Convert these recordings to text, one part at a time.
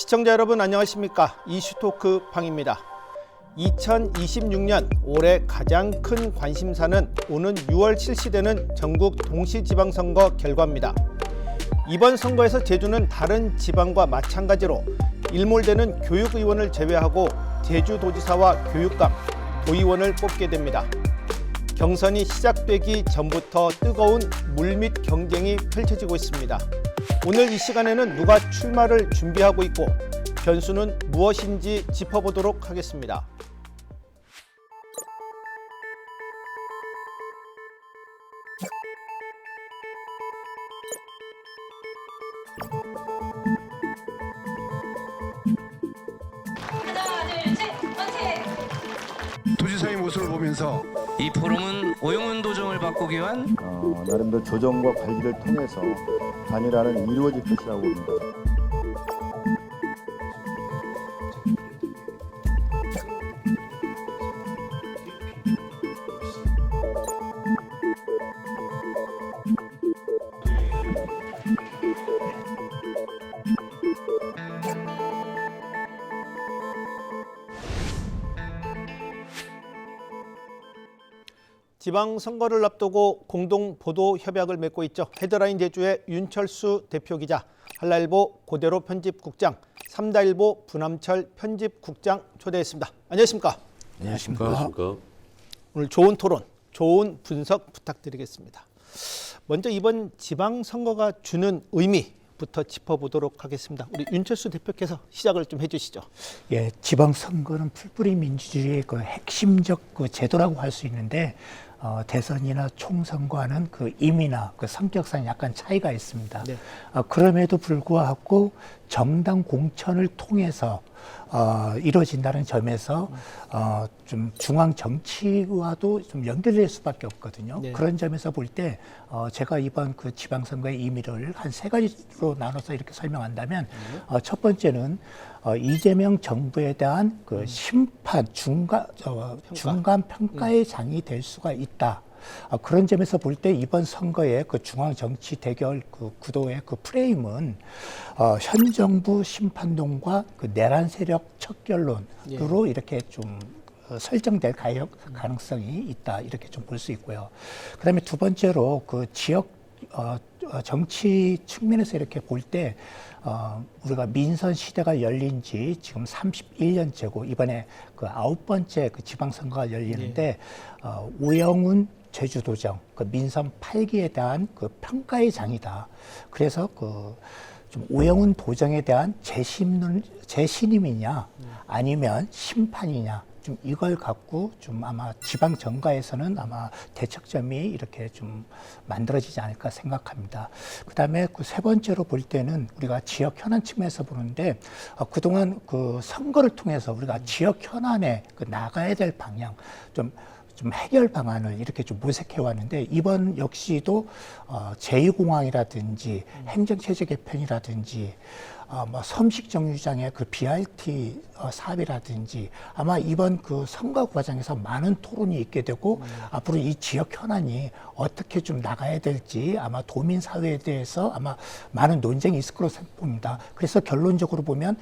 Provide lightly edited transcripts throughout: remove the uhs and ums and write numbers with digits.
시청자 여러분 안녕하십니까? 이슈토크 방입니다. 2026년 올해 가장 큰 관심사는 오는 6월 실시되는 전국 동시지방선거 결과입니다. 이번 선거에서 제주는 다른 지방과 마찬가지로 일몰되는 교육의원을 제외하고 제주도지사와 교육감, 도의원을 뽑게 됩니다. 경선이 시작되기 전부터 뜨거운 물밑 경쟁이 펼쳐지고 있습니다. 오늘 이 시간에는 누가 출마를 준비하고 있고 변수는 무엇인지 짚어보도록 하겠습니다. 하나, 둘, 셋, 화이팅! 도지사의 모습을 보면서 이 포럼은 오영훈 도정을 바꾸기 위한 나름대로 조정과 관리를 통해서 단일화는 이루어질 것이라고 봅니다. 지방선거를 앞두고 공동 보도 협약을 맺고 있죠. 헤드라인 제주의 윤철수 대표 기자, 한라일보 고대로 편집국장, 삼다일보 부남철 편집국장 초대했습니다. 안녕하십니까? 안녕하십니까. 오늘 좋은 토론, 좋은 분석 부탁드리겠습니다. 먼저 이번 지방선거가 주는 의미부터 짚어보도록 하겠습니다. 우리 윤철수 대표께서 시작을 좀 해주시죠. 예, 지방선거는 풀뿌리 민주주의의 그 핵심적 그 제도라고 할 수 있는데 대선이나 총선과는 그 의미나 그 성격상 약간 차이가 있습니다. 네. 그럼에도 불구하고 정당 공천을 통해서 이루어진다는 점에서 좀 중앙 정치와도 좀 연결될 수밖에 없거든요. 네. 그런 점에서 볼 때 제가 이번 그 지방선거의 의미를 한 세 가지로 나눠서 이렇게 설명한다면 첫 번째는 이재명 정부에 대한 그 심판 중간 평가의 장이 될 수가 있다. 그런 점에서 볼 때 이번 선거의 그 중앙 정치 대결 그 구도의 그 프레임은 현 정부 심판론과 그 내란 세력 척결론으로 이렇게 좀 설정될 가능성이 있다, 이렇게 좀 볼 수 있고요. 그다음에 두 번째로 그 지역 정치 측면에서 이렇게 볼 때 우리가 민선 시대가 열린 지 지금 31년째고 이번에 그 9번째 그 지방선거가 열리는데 오영훈 제주도정 그 민선 8기에 대한 그 평가의 장이다. 그래서 그 좀 오영훈 도정에 대한 재신임이냐 아니면 심판이냐, 좀 이걸 갖고 좀 아마 지방 정가에서는 아마 대척점이 이렇게 좀 만들어지지 않을까 생각합니다. 그다음에 그 세 번째로 볼 때는 우리가 지역 현안 측면에서 보는데 그동안 그 선거를 통해서 우리가 지역 현안에 그 나가야 될 방향 좀 해결 방안을 이렇게 좀 모색해 왔는데 이번 역시도 제2공항이라든지 행정체제 개편이라든지 뭐 섬식정류장의 그 BRT 사업이라든지 아마 이번 그 선거 과정에서 많은 토론이 있게 되고 앞으로 이 지역 현안이 어떻게 좀 나가야 될지 아마 도민 사회에 대해서 아마 많은 논쟁이 있을 거로 봅니다. 그래서 결론적으로 보면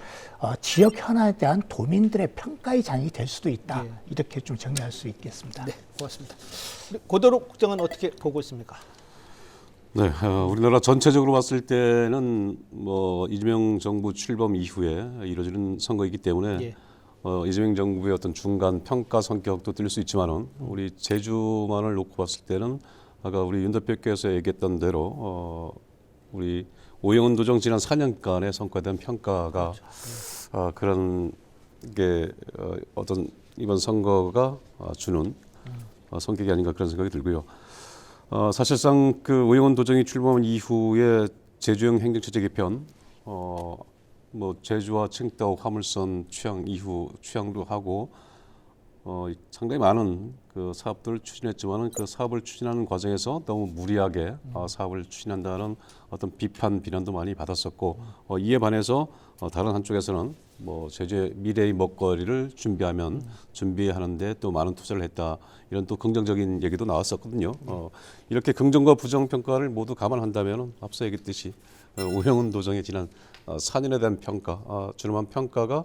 지역 현안에 대한 도민들의 평가의 장이 될 수도 있다. 이렇게 좀 정리할 수 있겠습니다. 네, 고맙습니다. 고대로 국장은 어떻게 보고 있습니까? 네, 우리나라 전체적으로 봤을 때는 뭐 이재명 정부 출범 이후에 이루어지는 선거이기 때문에 이재명 정부의 어떤 중간 평가 성격도 뜰 수 있지만은 우리 제주만을 놓고 봤을 때는 아까 우리 윤 대표께서 얘기했던 대로 우리 오영훈 도정 지난 4년간의 성과에 대한 평가가 그런 게 어떤 이번 선거가 주는 성격이 아닌가 그런 생각이 들고요. 사실상 그 오영훈 도정이 출범한 이후에 제주형 행정체제 개편, 뭐 제주와 칭다오 화물선 취향 이후 취향도 하고 상당히 많은 그 사업들을 추진했지만은 그 사업을 추진하는 과정에서 너무 무리하게 사업을 추진한다는 어떤 비판 비난도 많이 받았었고 이에 반해서 다른 한쪽에서는 뭐 제주의 미래의 먹거리를 준비하는데 또 많은 투자를 했다 이런 또 긍정적인 얘기도 나왔었거든요. 이렇게 긍정과 부정 평가를 모두 감안한다면은 앞서 얘기했듯이 오영훈 도정의 지난 4년에 대한 평가, 준엄한 평가가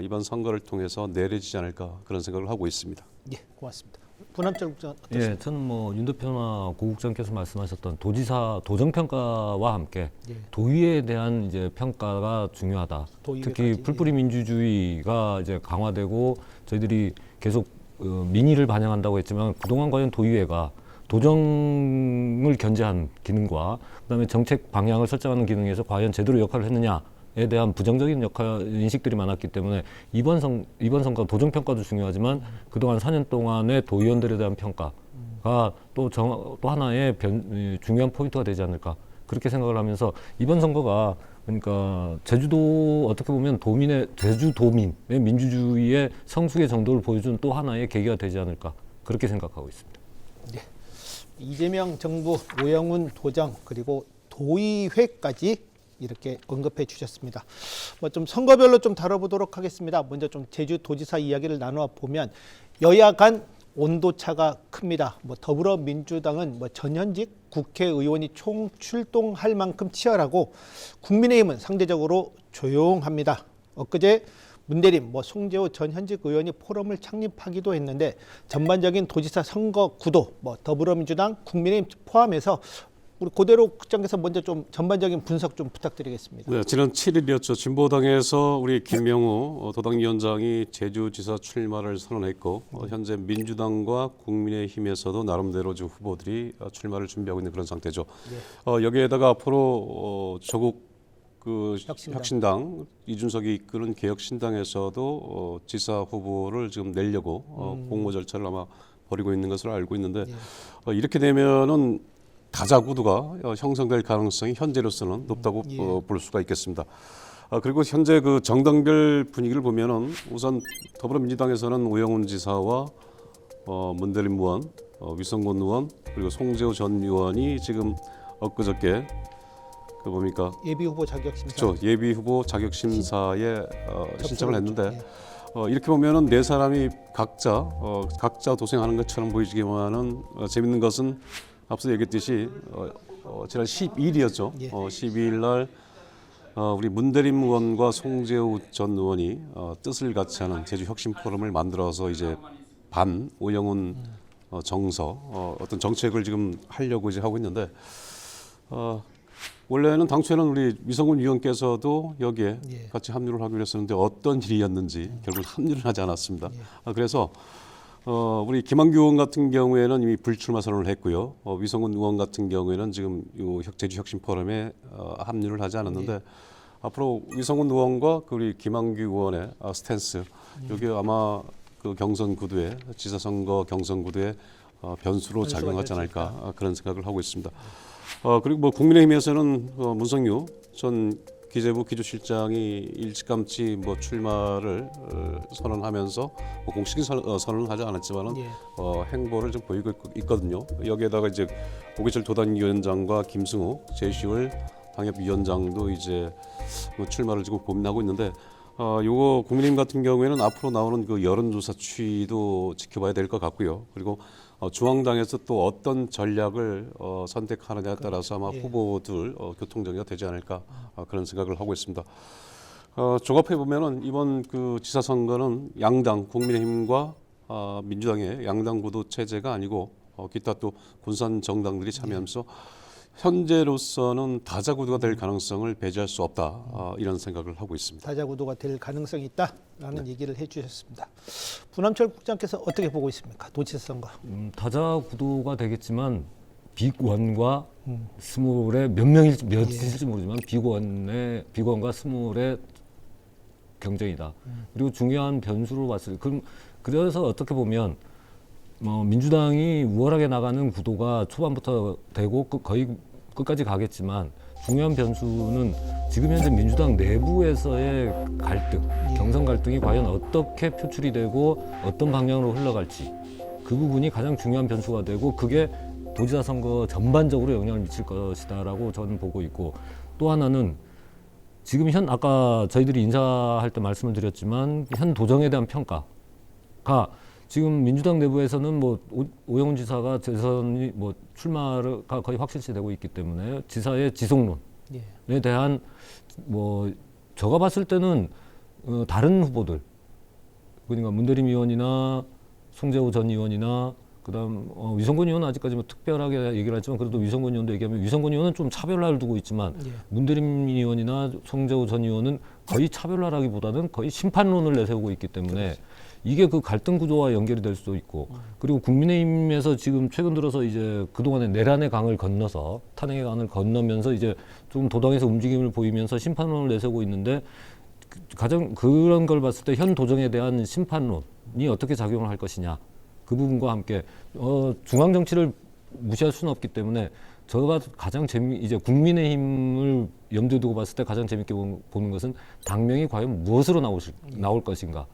이번 선거를 통해서 내려지지 않을까 그런 생각을 하고 있습니다. 예, 고맙습니다. 부남철 국장 어떠십니까? 예, 저는 뭐 윤 대표나 고 국장께서 말씀하셨던 도지사 도정 평가와 함께 예. 도의에 대한 이제 평가가 중요하다. 도의회까지, 특히 풀뿌리 민주주의가 이제 강화되고 저희들이 계속 민의를 반영한다고 했지만 그동안 과연 도의회가 도정을 견제한 기능과 그다음에 정책 방향을 설정하는 기능에서 과연 제대로 역할을 했느냐에 대한 부정적인 인식들이 많았기 때문에 이번 선거 도정 평가도 중요하지만 그동안 4년 동안의 도의원들에 대한 평가가 또 하나의 중요한 포인트가 되지 않을까 그렇게 생각을 하면서 이번 선거가 그러니까 제주도 어떻게 보면 제주도민의 민주주의의 성숙의 정도를 보여준 또 하나의 계기가 되지 않을까 그렇게 생각하고 있습니다. 이재명 정부, 오영훈 도정 그리고 도의회까지 이렇게 언급해 주셨습니다. 뭐 좀 선거별로 좀 다뤄보도록 하겠습니다. 먼저 좀 제주도지사 이야기를 나누어 보면 여야 간 온도차가 큽니다. 뭐 더불어민주당은 뭐 전현직 국회의원이 총 출동할 만큼 치열하고 국민의힘은 상대적으로 조용합니다. 엊그제 문대림, 송재호 전 현직 의원이 포럼을 창립하기도 했는데 전반적인 도지사 선거 구도, 더불어민주당, 국민의힘 포함해서 우리 고대로 국장께서 먼저 좀 전반적인 분석 좀 부탁드리겠습니다. 네, 지난 7일이었죠. 진보당에서 우리 김명우 도당위원장이 제주지사 출마를 선언했고 현재 민주당과 국민의힘에서도 나름대로 지금 후보들이 출마를 준비하고 있는 그런 상태죠. 여기에다가 앞으로 조국 혁신당 이준석이 이끄는 개혁신당에서도 지사 후보를 지금 내려고 공모 절차를 아마 벌이고 있는 것으로 알고 있는데 이렇게 되면은 다자구도가 형성될 가능성이 현재로서는 높다고 볼 수가 있겠습니다. 그리고 현재 그 정당별 분위기를 보면은 우선 더불어민주당에서는 오영훈 지사와 문대림 의원, 위성곤 의원 그리고 송재호 전 의원이 지금 엊그저께 예비 후보 자격 심사. 그렇죠. 예비 후보 자격 심사에 신청을 했는데 이렇게 보면은 네 사람이 각자 도생하는 것처럼 보이지만은 재밌는 것은 앞서 얘기했듯이 지난 12일이었죠. 12일 날 우리 문대림 의원과 송재호 전 의원이 뜻을 같이 하는 제주 혁신 포럼을 만들어서 이제 반 오영훈 정서 어떤 정책을 지금 하려고 이제 하고 있는데 원래는 당초에는 우리 위성훈 위원께서도 여기에 같이 합류를 하기로 했었는데 어떤 일이었는지 결국 합류를 하지 않았습니다. 그래서 우리 김한규 의원 같은 경우에는 이미 불출마 선언을 했고요. 위성훈 의원 같은 경우에는 지금 제주 혁신 포럼에 합류를 하지 않았는데 앞으로 위성훈 의원과 우리 김한규 의원의 스탠스 여기 아마 그 경선 구도에 지사선거 경선 구도에 변수로 작용하지 않을까 그런 생각을 하고 있습니다. 그리고 뭐 국민의힘에서는 문성유 전 기재부 기조실장이 일찌감치 출마를 선언하면서 공식적인 선언을 하지 않았지만은 행보를 좀 보이고 있거든요. 여기에다가 이제 오기철 도당위원장과 김승욱 제시월 당협위원장도 이제 출마를 지금 고민하고 있는데 요거 국민의힘 같은 경우에는 앞으로 나오는 그 여론조사 추이도 지켜봐야 될 것 같고요. 그리고 중앙당에서 또 어떤 전략을 선택하느냐에 따라서 아마 후보들 교통정리가 되지 않을까 그런 생각을 하고 있습니다. 종합해 보면은 이번 그 지사 선거는 양당 국민의힘과 민주당의 양당 구도 체제가 아니고 기타 또 분산 정당들이 참여하면서 현재로서는 다자구도가 될 가능성을 배제할 수 없다 이런 생각을 하고 있습니다. 다자구도가 될 가능성이 있다라는 얘기를 해주셨습니다. 부남철 국장께서 어떻게 보고 있습니까? 도지사 선거. 다자구도가 되겠지만 비권과 스몰의 몇 명일지 모르지만 비권과 스몰의 경쟁이다. 그리고 중요한 변수로 봤을 때 그래서 어떻게 보면 민주당이 우월하게 나가는 구도가 초반부터 되고 거의 끝까지 가겠지만 중요한 변수는 지금 현재 민주당 내부에서의 갈등, 경선 갈등이 과연 어떻게 표출이 되고 어떤 방향으로 흘러갈지 그 부분이 가장 중요한 변수가 되고 그게 도지사 선거 전반적으로 영향을 미칠 것이다라고 저는 보고 있고 또 하나는 지금 아까 저희들이 인사할 때 말씀을 드렸지만 현 도정에 대한 평가가 지금 민주당 내부에서는 뭐 오영훈 지사가 대선이 뭐 출마가 거의 확실시되고 있기 때문에 지사의 지속론에 대한 뭐 제가 봤을 때는 다른 후보들 그러니까 문대림 의원이나 송재호 전 의원이나 그다음 위성권 의원은 아직까지 뭐 특별하게 얘기를 하지만 그래도 위성권 의원도 얘기하면 위성권 의원은 좀 차별화를 두고 있지만 문대림 의원이나 송재호 전 의원은 거의 차별화라기보다는 거의 심판론을 내세우고 있기 때문에 이게 그 갈등 구조와 연결이 될 수도 있고 그리고 국민의힘에서 지금 최근 들어서 이제 그동안의 내란의 강을 건너서 탄핵의 강을 건너면서 이제 좀 도당에서 움직임을 보이면서 심판론을 내세우고 있는데 가장 그런 걸 봤을 때 현 도정에 대한 심판론이 어떻게 작용을 할 것이냐 그 부분과 함께 중앙 정치를 무시할 수는 없기 때문에 저가 가장 이제 국민의힘을 염두에 두고 봤을 때 가장 재밌게 보는 것은 당명이 과연 무엇으로 나올 것인가.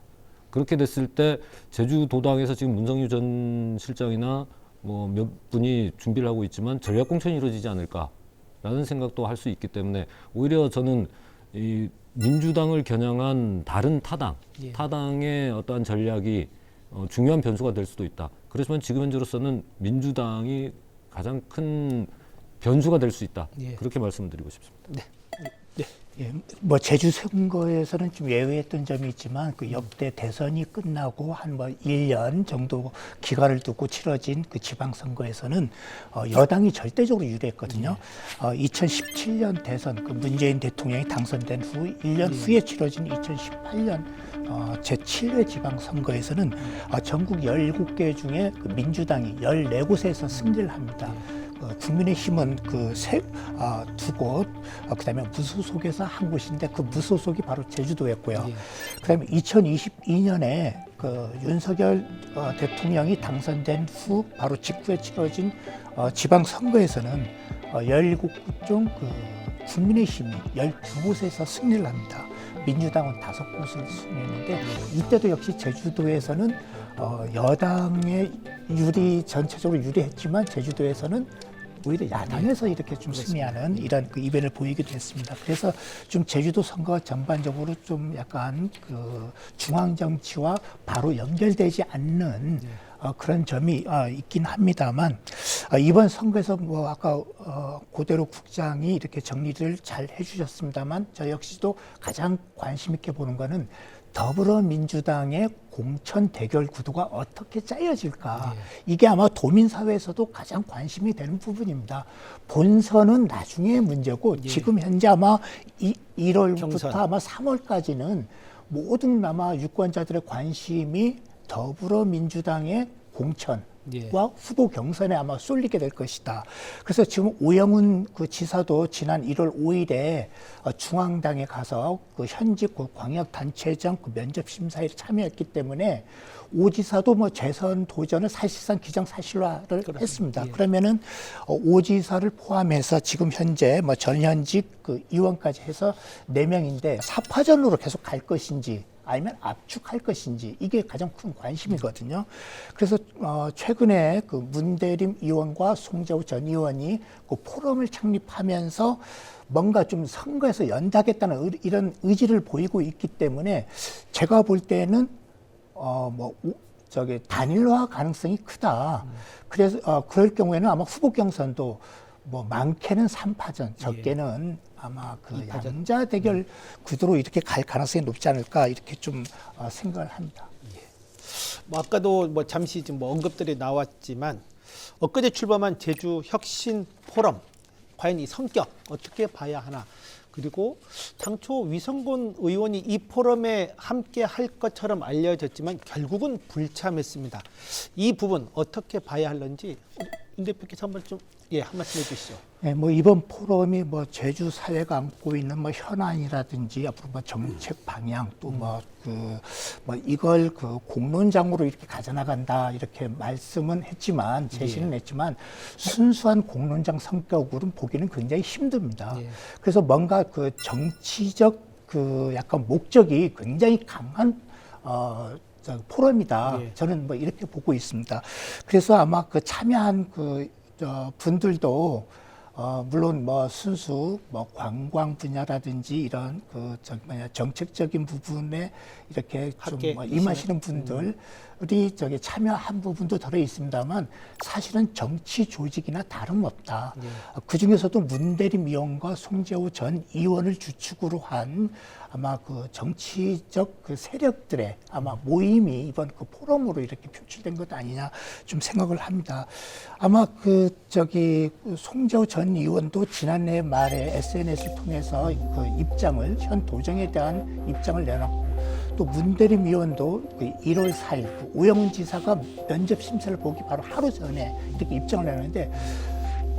그렇게 됐을 때 제주도당에서 지금 문성유 전 실장이나 뭐 몇 분이 준비를 하고 있지만 전략 공천이 이루어지지 않을까라는 생각도 할 수 있기 때문에 오히려 저는 이 민주당을 겨냥한 다른 타당의 어떠한 전략이 중요한 변수가 될 수도 있다. 그렇지만 지금 현재로서는 민주당이 가장 큰 변수가 될 수 있다. 그렇게 말씀드리고 싶습니다. 예, 뭐 제주 선거에서는 좀 예외했던 점이 있지만 그 역대 대선이 끝나고 한 뭐 1년 정도 기간을 두고 치러진 그 지방선거에서는 여당이 절대적으로 유리했거든요. 2017년 대선 그 문재인 대통령이 당선된 후 1년 후에 치러진 2018년 제7회 지방선거에서는 전국 17개 중에 그 민주당이 14곳에서 승리를 합니다. 국민의힘은 두 곳, 그다음에 무소속에서 한 곳인데 그 무소속이 바로 제주도였고요. 그다음에 2022년에 그 윤석열 대통령이 당선된 후 바로 직후에 치러진 지방선거에서는 17곳 중 그 국민의힘이 12곳에서 승리를 합니다. 민주당은 5곳을 승리했는데 이때도 역시 제주도에서는 여당의 전체적으로 유리했지만 제주도에서는 오히려 야당에서 이렇게 좀 승리하는 이런 그 이변을 보이기도 했습니다. 그래서 좀 제주도 선거 전반적으로 좀 약간 그 중앙 정치와 바로 연결되지 않는 그런 점이 있긴 합니다만 이번 선거에서 뭐 아까 고대로 국장이 이렇게 정리를 잘 해주셨습니다만 저 역시도 가장 관심 있게 보는 거는 더불어민주당의 공천 대결 구도가 어떻게 짜여질까. 이게 아마 도민사회에서도 가장 관심이 되는 부분입니다. 본선은 나중에 문제고 지금 현재 아마 1월부터 경선. 아마 3월까지는 모든 아마 유권자들의 관심이 더불어민주당의 공천과 후보 경선에 아마 쏠리게 될 것이다. 그래서 지금 오영훈 그 지사도 지난 1월 5일에 중앙당에 가서 그 현직 그 광역단체장 그 면접 심사에 참여했기 때문에 오 지사도 뭐 재선 도전을 사실상 기정사실화를 했습니다. 그러면은 오 지사를 포함해서 지금 현재 뭐 전현직 그 의원까지 해서 4명인데 사파전으로 계속 갈 것인지 아니면 압축할 것인지 이게 가장 큰 관심이거든요. 그래서 최근에 그 문대림 의원과 송재호 전 의원이 그 포럼을 창립하면서 뭔가 좀 선거에서 연다겠다는 이런 의지를 보이고 있기 때문에 제가 볼 때는 단일화 가능성이 크다. 그래서 그럴 경우에는 아마 후보 경선도 뭐 많게는 3파전, 적게는 아마 그 양자 대결 구도로 이렇게 갈 가능성이 높지 않을까 이렇게 좀 생각을 합니다. 뭐 아까도 뭐 잠시 좀 뭐 언급들이 나왔지만 엊그제 출범한 제주 혁신 포럼 과연 이 성격 어떻게 봐야 하나. 그리고 당초 위성곤 의원이 이 포럼에 함께 할 것처럼 알려졌지만 결국은 불참했습니다. 이 부분 어떻게 봐야 할는지 윤 대표께서 한번 좀 한 말씀 해주시죠. 네, 뭐 이번 포럼이 뭐 제주 사회가 안고 있는 뭐 현안이라든지 앞으로 뭐 정책 방향 또 뭐 이걸 그 공론장으로 이렇게 가져나간다 이렇게 말씀은 했지만 제시는 했지만 순수한 공론장 성격으로는 보기는 굉장히 힘듭니다. 그래서 뭔가 그 정치적 그 약간 목적이 굉장히 강한 포럼이다. 저는 뭐 이렇게 보고 있습니다. 그래서 아마 그 참여한 분들도 물론 뭐 순수 뭐 관광 분야라든지 이런 정책적인 부분에 이렇게 좀 뭐 임하시는 분들이 참여한 부분도 들어 있습니다만 사실은 정치 조직이나 다름없다. 그 중에서도 문대림 의원과 송재호 전 의원을 주축으로 한 아마 그 정치적 그 세력들의 아마 모임이 이번 그 포럼으로 이렇게 표출된 것 아니냐 좀 생각을 합니다. 아마 송재호 전 의원도 지난해 말에 SNS를 통해서 그 입장을 현 도정에 대한 입장을 내놨고 또 문대림 의원도 그 1월 4일 그 오영훈 지사가 면접 심사를 보기 바로 하루 전에 이렇게 입장을 내놨는데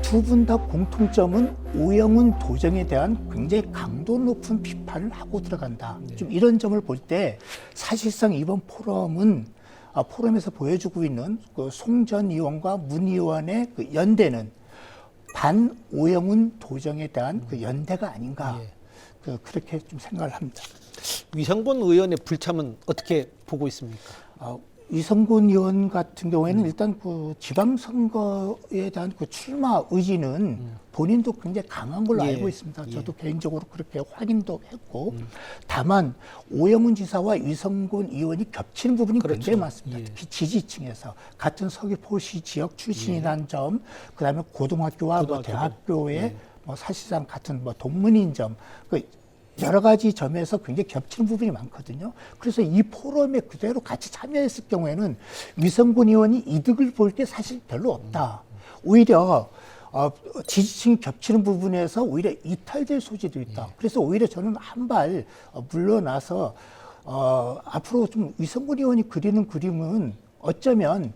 두 분 다 공통점은 오영훈 도정에 대한 굉장히 강도 높은 비판을 하고 들어간다. 좀 이런 점을 볼 때 사실상 이번 포럼에서 보여주고 있는 그 송 전 의원과 문 의원의 그 연대는 반 오영훈 도정에 대한 그 연대가 아닌가. 그렇게 좀 생각을 합니다. 위성곤 의원의 불참은 어떻게 보고 있습니까? 위성곤 의원 같은 경우에는 일단 그 지방선거에 대한 그 출마 의지는 본인도 굉장히 강한 걸로 알고 있습니다. 저도 개인적으로 그렇게 확인도 했고 다만 오영훈 지사와 위성곤 의원이 겹치는 부분이 굉장히 많습니다. 특히 지지층에서 같은 서귀포시 지역 출신이라는 점, 그다음에 고등학교와 뭐 대학교의 뭐 사실상 같은 뭐 동문인 점, 여러 가지 점에서 굉장히 겹치는 부분이 많거든요. 그래서 이 포럼에 그대로 같이 참여했을 경우에는 위성곤 의원이 이득을 볼 게 사실 별로 없다. 오히려 지지층이 겹치는 부분에서 오히려 이탈될 소지도 있다. 그래서 오히려 저는 한 발 물러나서 앞으로 좀 위성곤 의원이 그리는 그림은 어쩌면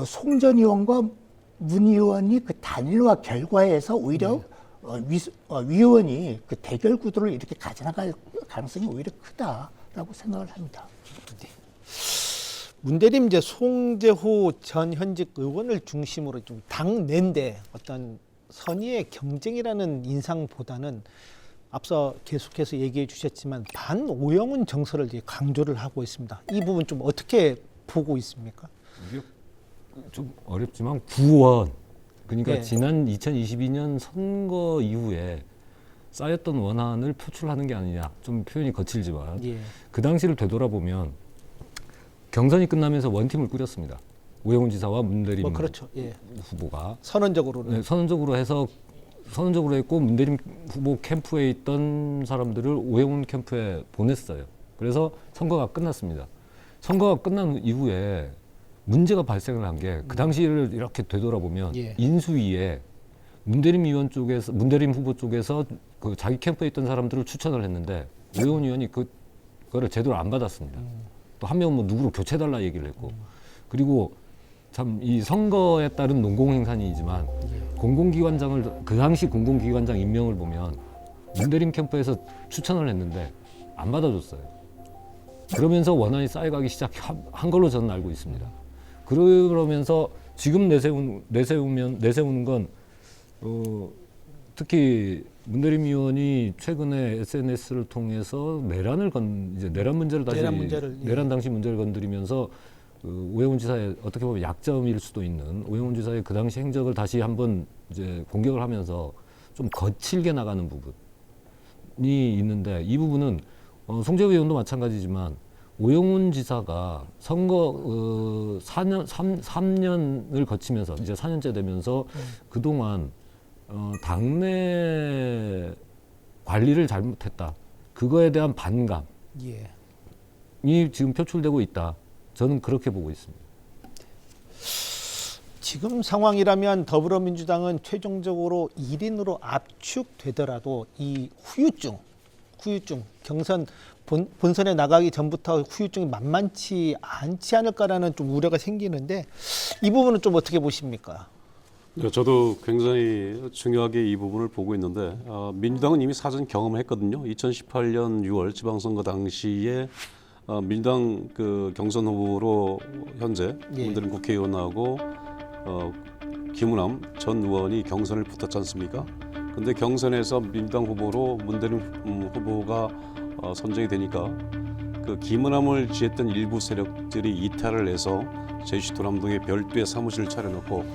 송 전 의원과 문 의원이 그 단일화 결과에서 오히려 위 의원이 그 대결 구도를 이렇게 가져나갈 가능성이 오히려 크다라고 생각을 합니다. 문대림 송재호 전 현직 의원을 중심으로 좀 당내인데 어떤 선의의 경쟁이라는 인상보다는 앞서 계속해서 얘기해 주셨지만 반 오영훈 정서를 이제 강조를 하고 있습니다. 이 부분 좀 어떻게 보고 있습니까? 이게 좀 어렵지만 구원 그러니까 네. 지난 2022년 선거 이후에 쌓였던 원한을 표출하는 게 아니냐. 좀 표현이 거칠지만 그 당시를 되돌아보면 경선이 끝나면서 원팀을 꾸렸습니다. 오영훈 지사와 문대림 그렇죠. 후보가 선언적으로는 선언적으로 했고 문대림 후보 캠프에 있던 사람들을 오영훈 캠프에 보냈어요. 그래서 선거가 끝났습니다. 선거가 끝난 이후에 문제가 발생을 한 게 그 당시를 이렇게 되돌아보면 인수위에 문대림 후보 쪽에서 그 자기 캠프에 있던 사람들을 추천을 했는데 오영훈 의원이 그거를 제대로 안 받았습니다. 또 한 명은 뭐 누구로 교체달라 얘기를 했고 그리고 참 이 선거에 따른 농공행산이지만 공공기관장을 그 당시 공공기관장 임명을 보면 문대림 캠프에서 추천을 했는데 안 받아줬어요. 그러면서 원한이 쌓여가기 시작한 걸로 저는 알고 있습니다. 그러면서 지금 내세우는 건 특히 문대림 의원이 최근에 SNS를 통해서 내란 당시 문제를 건드리면서 오영훈 지사의 어떻게 보면 약점일 수도 있는 오영훈 지사의 그 당시 행적을 다시 한번 이제 공격을 하면서 좀 거칠게 나가는 부분이 있는데 이 부분은 송재호 의원도 마찬가지지만 오영훈 지사가 선거 3년을 거치면서 이제 4년째 되면서 그동안 당내 관리를 잘못했다. 그거에 대한 반감이 지금 표출되고 있다. 저는 그렇게 보고 있습니다. 지금 상황이라면 더불어민주당은 최종적으로 1인으로 압축되더라도 이 후유증, 경선 본선에 나가기 전부터 후유증이 만만치 않지 않을까라는 좀 우려가 생기는데 이 부분은 좀 어떻게 보십니까? 네, 저도 굉장히 중요하게 이 부분을 보고 있는데 민주당은 이미 사전 경험을 했거든요. 2018년 6월 지방선거 당시에 민주당 그 경선 후보로 현재 문대림 국회의원하고 김우남 전 의원이 경선을 붙었지 않습니까? 근데 경선에서 민주당 후보로 문대림 후보가 선정이 되니까 그 김우남을 지했던 일부 세력들이 이탈을 해서 제주시 도남동에 별도의 사무실을 차려놓고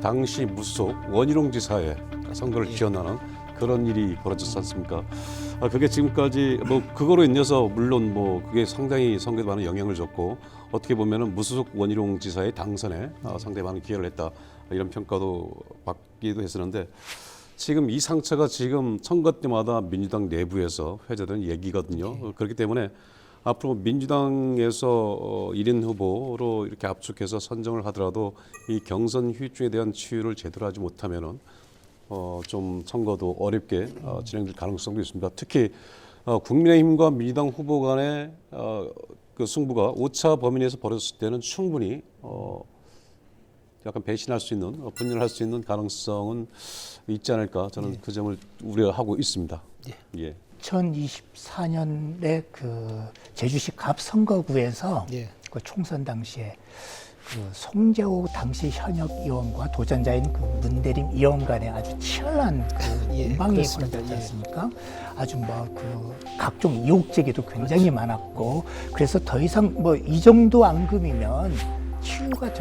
당시 무소속 원희룡 지사의 선거를 지원하는 그런 일이 벌어졌지 않습니까? 그게 지금까지 뭐 그거로 인해서 물론 뭐 그게 상당히 선거에 많은 영향을 줬고 어떻게 보면은 무소속 원희룡 지사의 당선에 상당히 많은 기여를 했다 이런 평가도 받기도 했었는데 지금 이 상처가 지금 선거 때마다 민주당 내부에서 회자되는 얘기거든요. 그렇기 때문에 앞으로 민주당에서 1인 후보로 이렇게 압축해서 선정을 하더라도 이 경선 후유증에 대한 치유를 제대로 하지 못하면은 좀 선거도 어렵게 진행될 가능성도 있습니다. 특히 국민의힘과 민주당 후보 간의 그 승부가 오차 범위 내에서 벌어졌을 때는 충분히 약간 배신할 수 있는 분열할 수 있는 가능성은 있지 않을까 저는 그 점을 우려하고 있습니다. 예. 2024년에 그 제주시 갑 선거구에서 예. 그 총선 당시에 그 송재호 당시 현역 의원과 도전자인 그 문대림 의원 간의 아주 치열한 그 공방이 그렇습니다. 벌어졌지 않습니까? 아주 뭐 그 각종 의혹 제기도 굉장히 많았고 그래서 더 이상 뭐 이 정도 앙금이면 치유가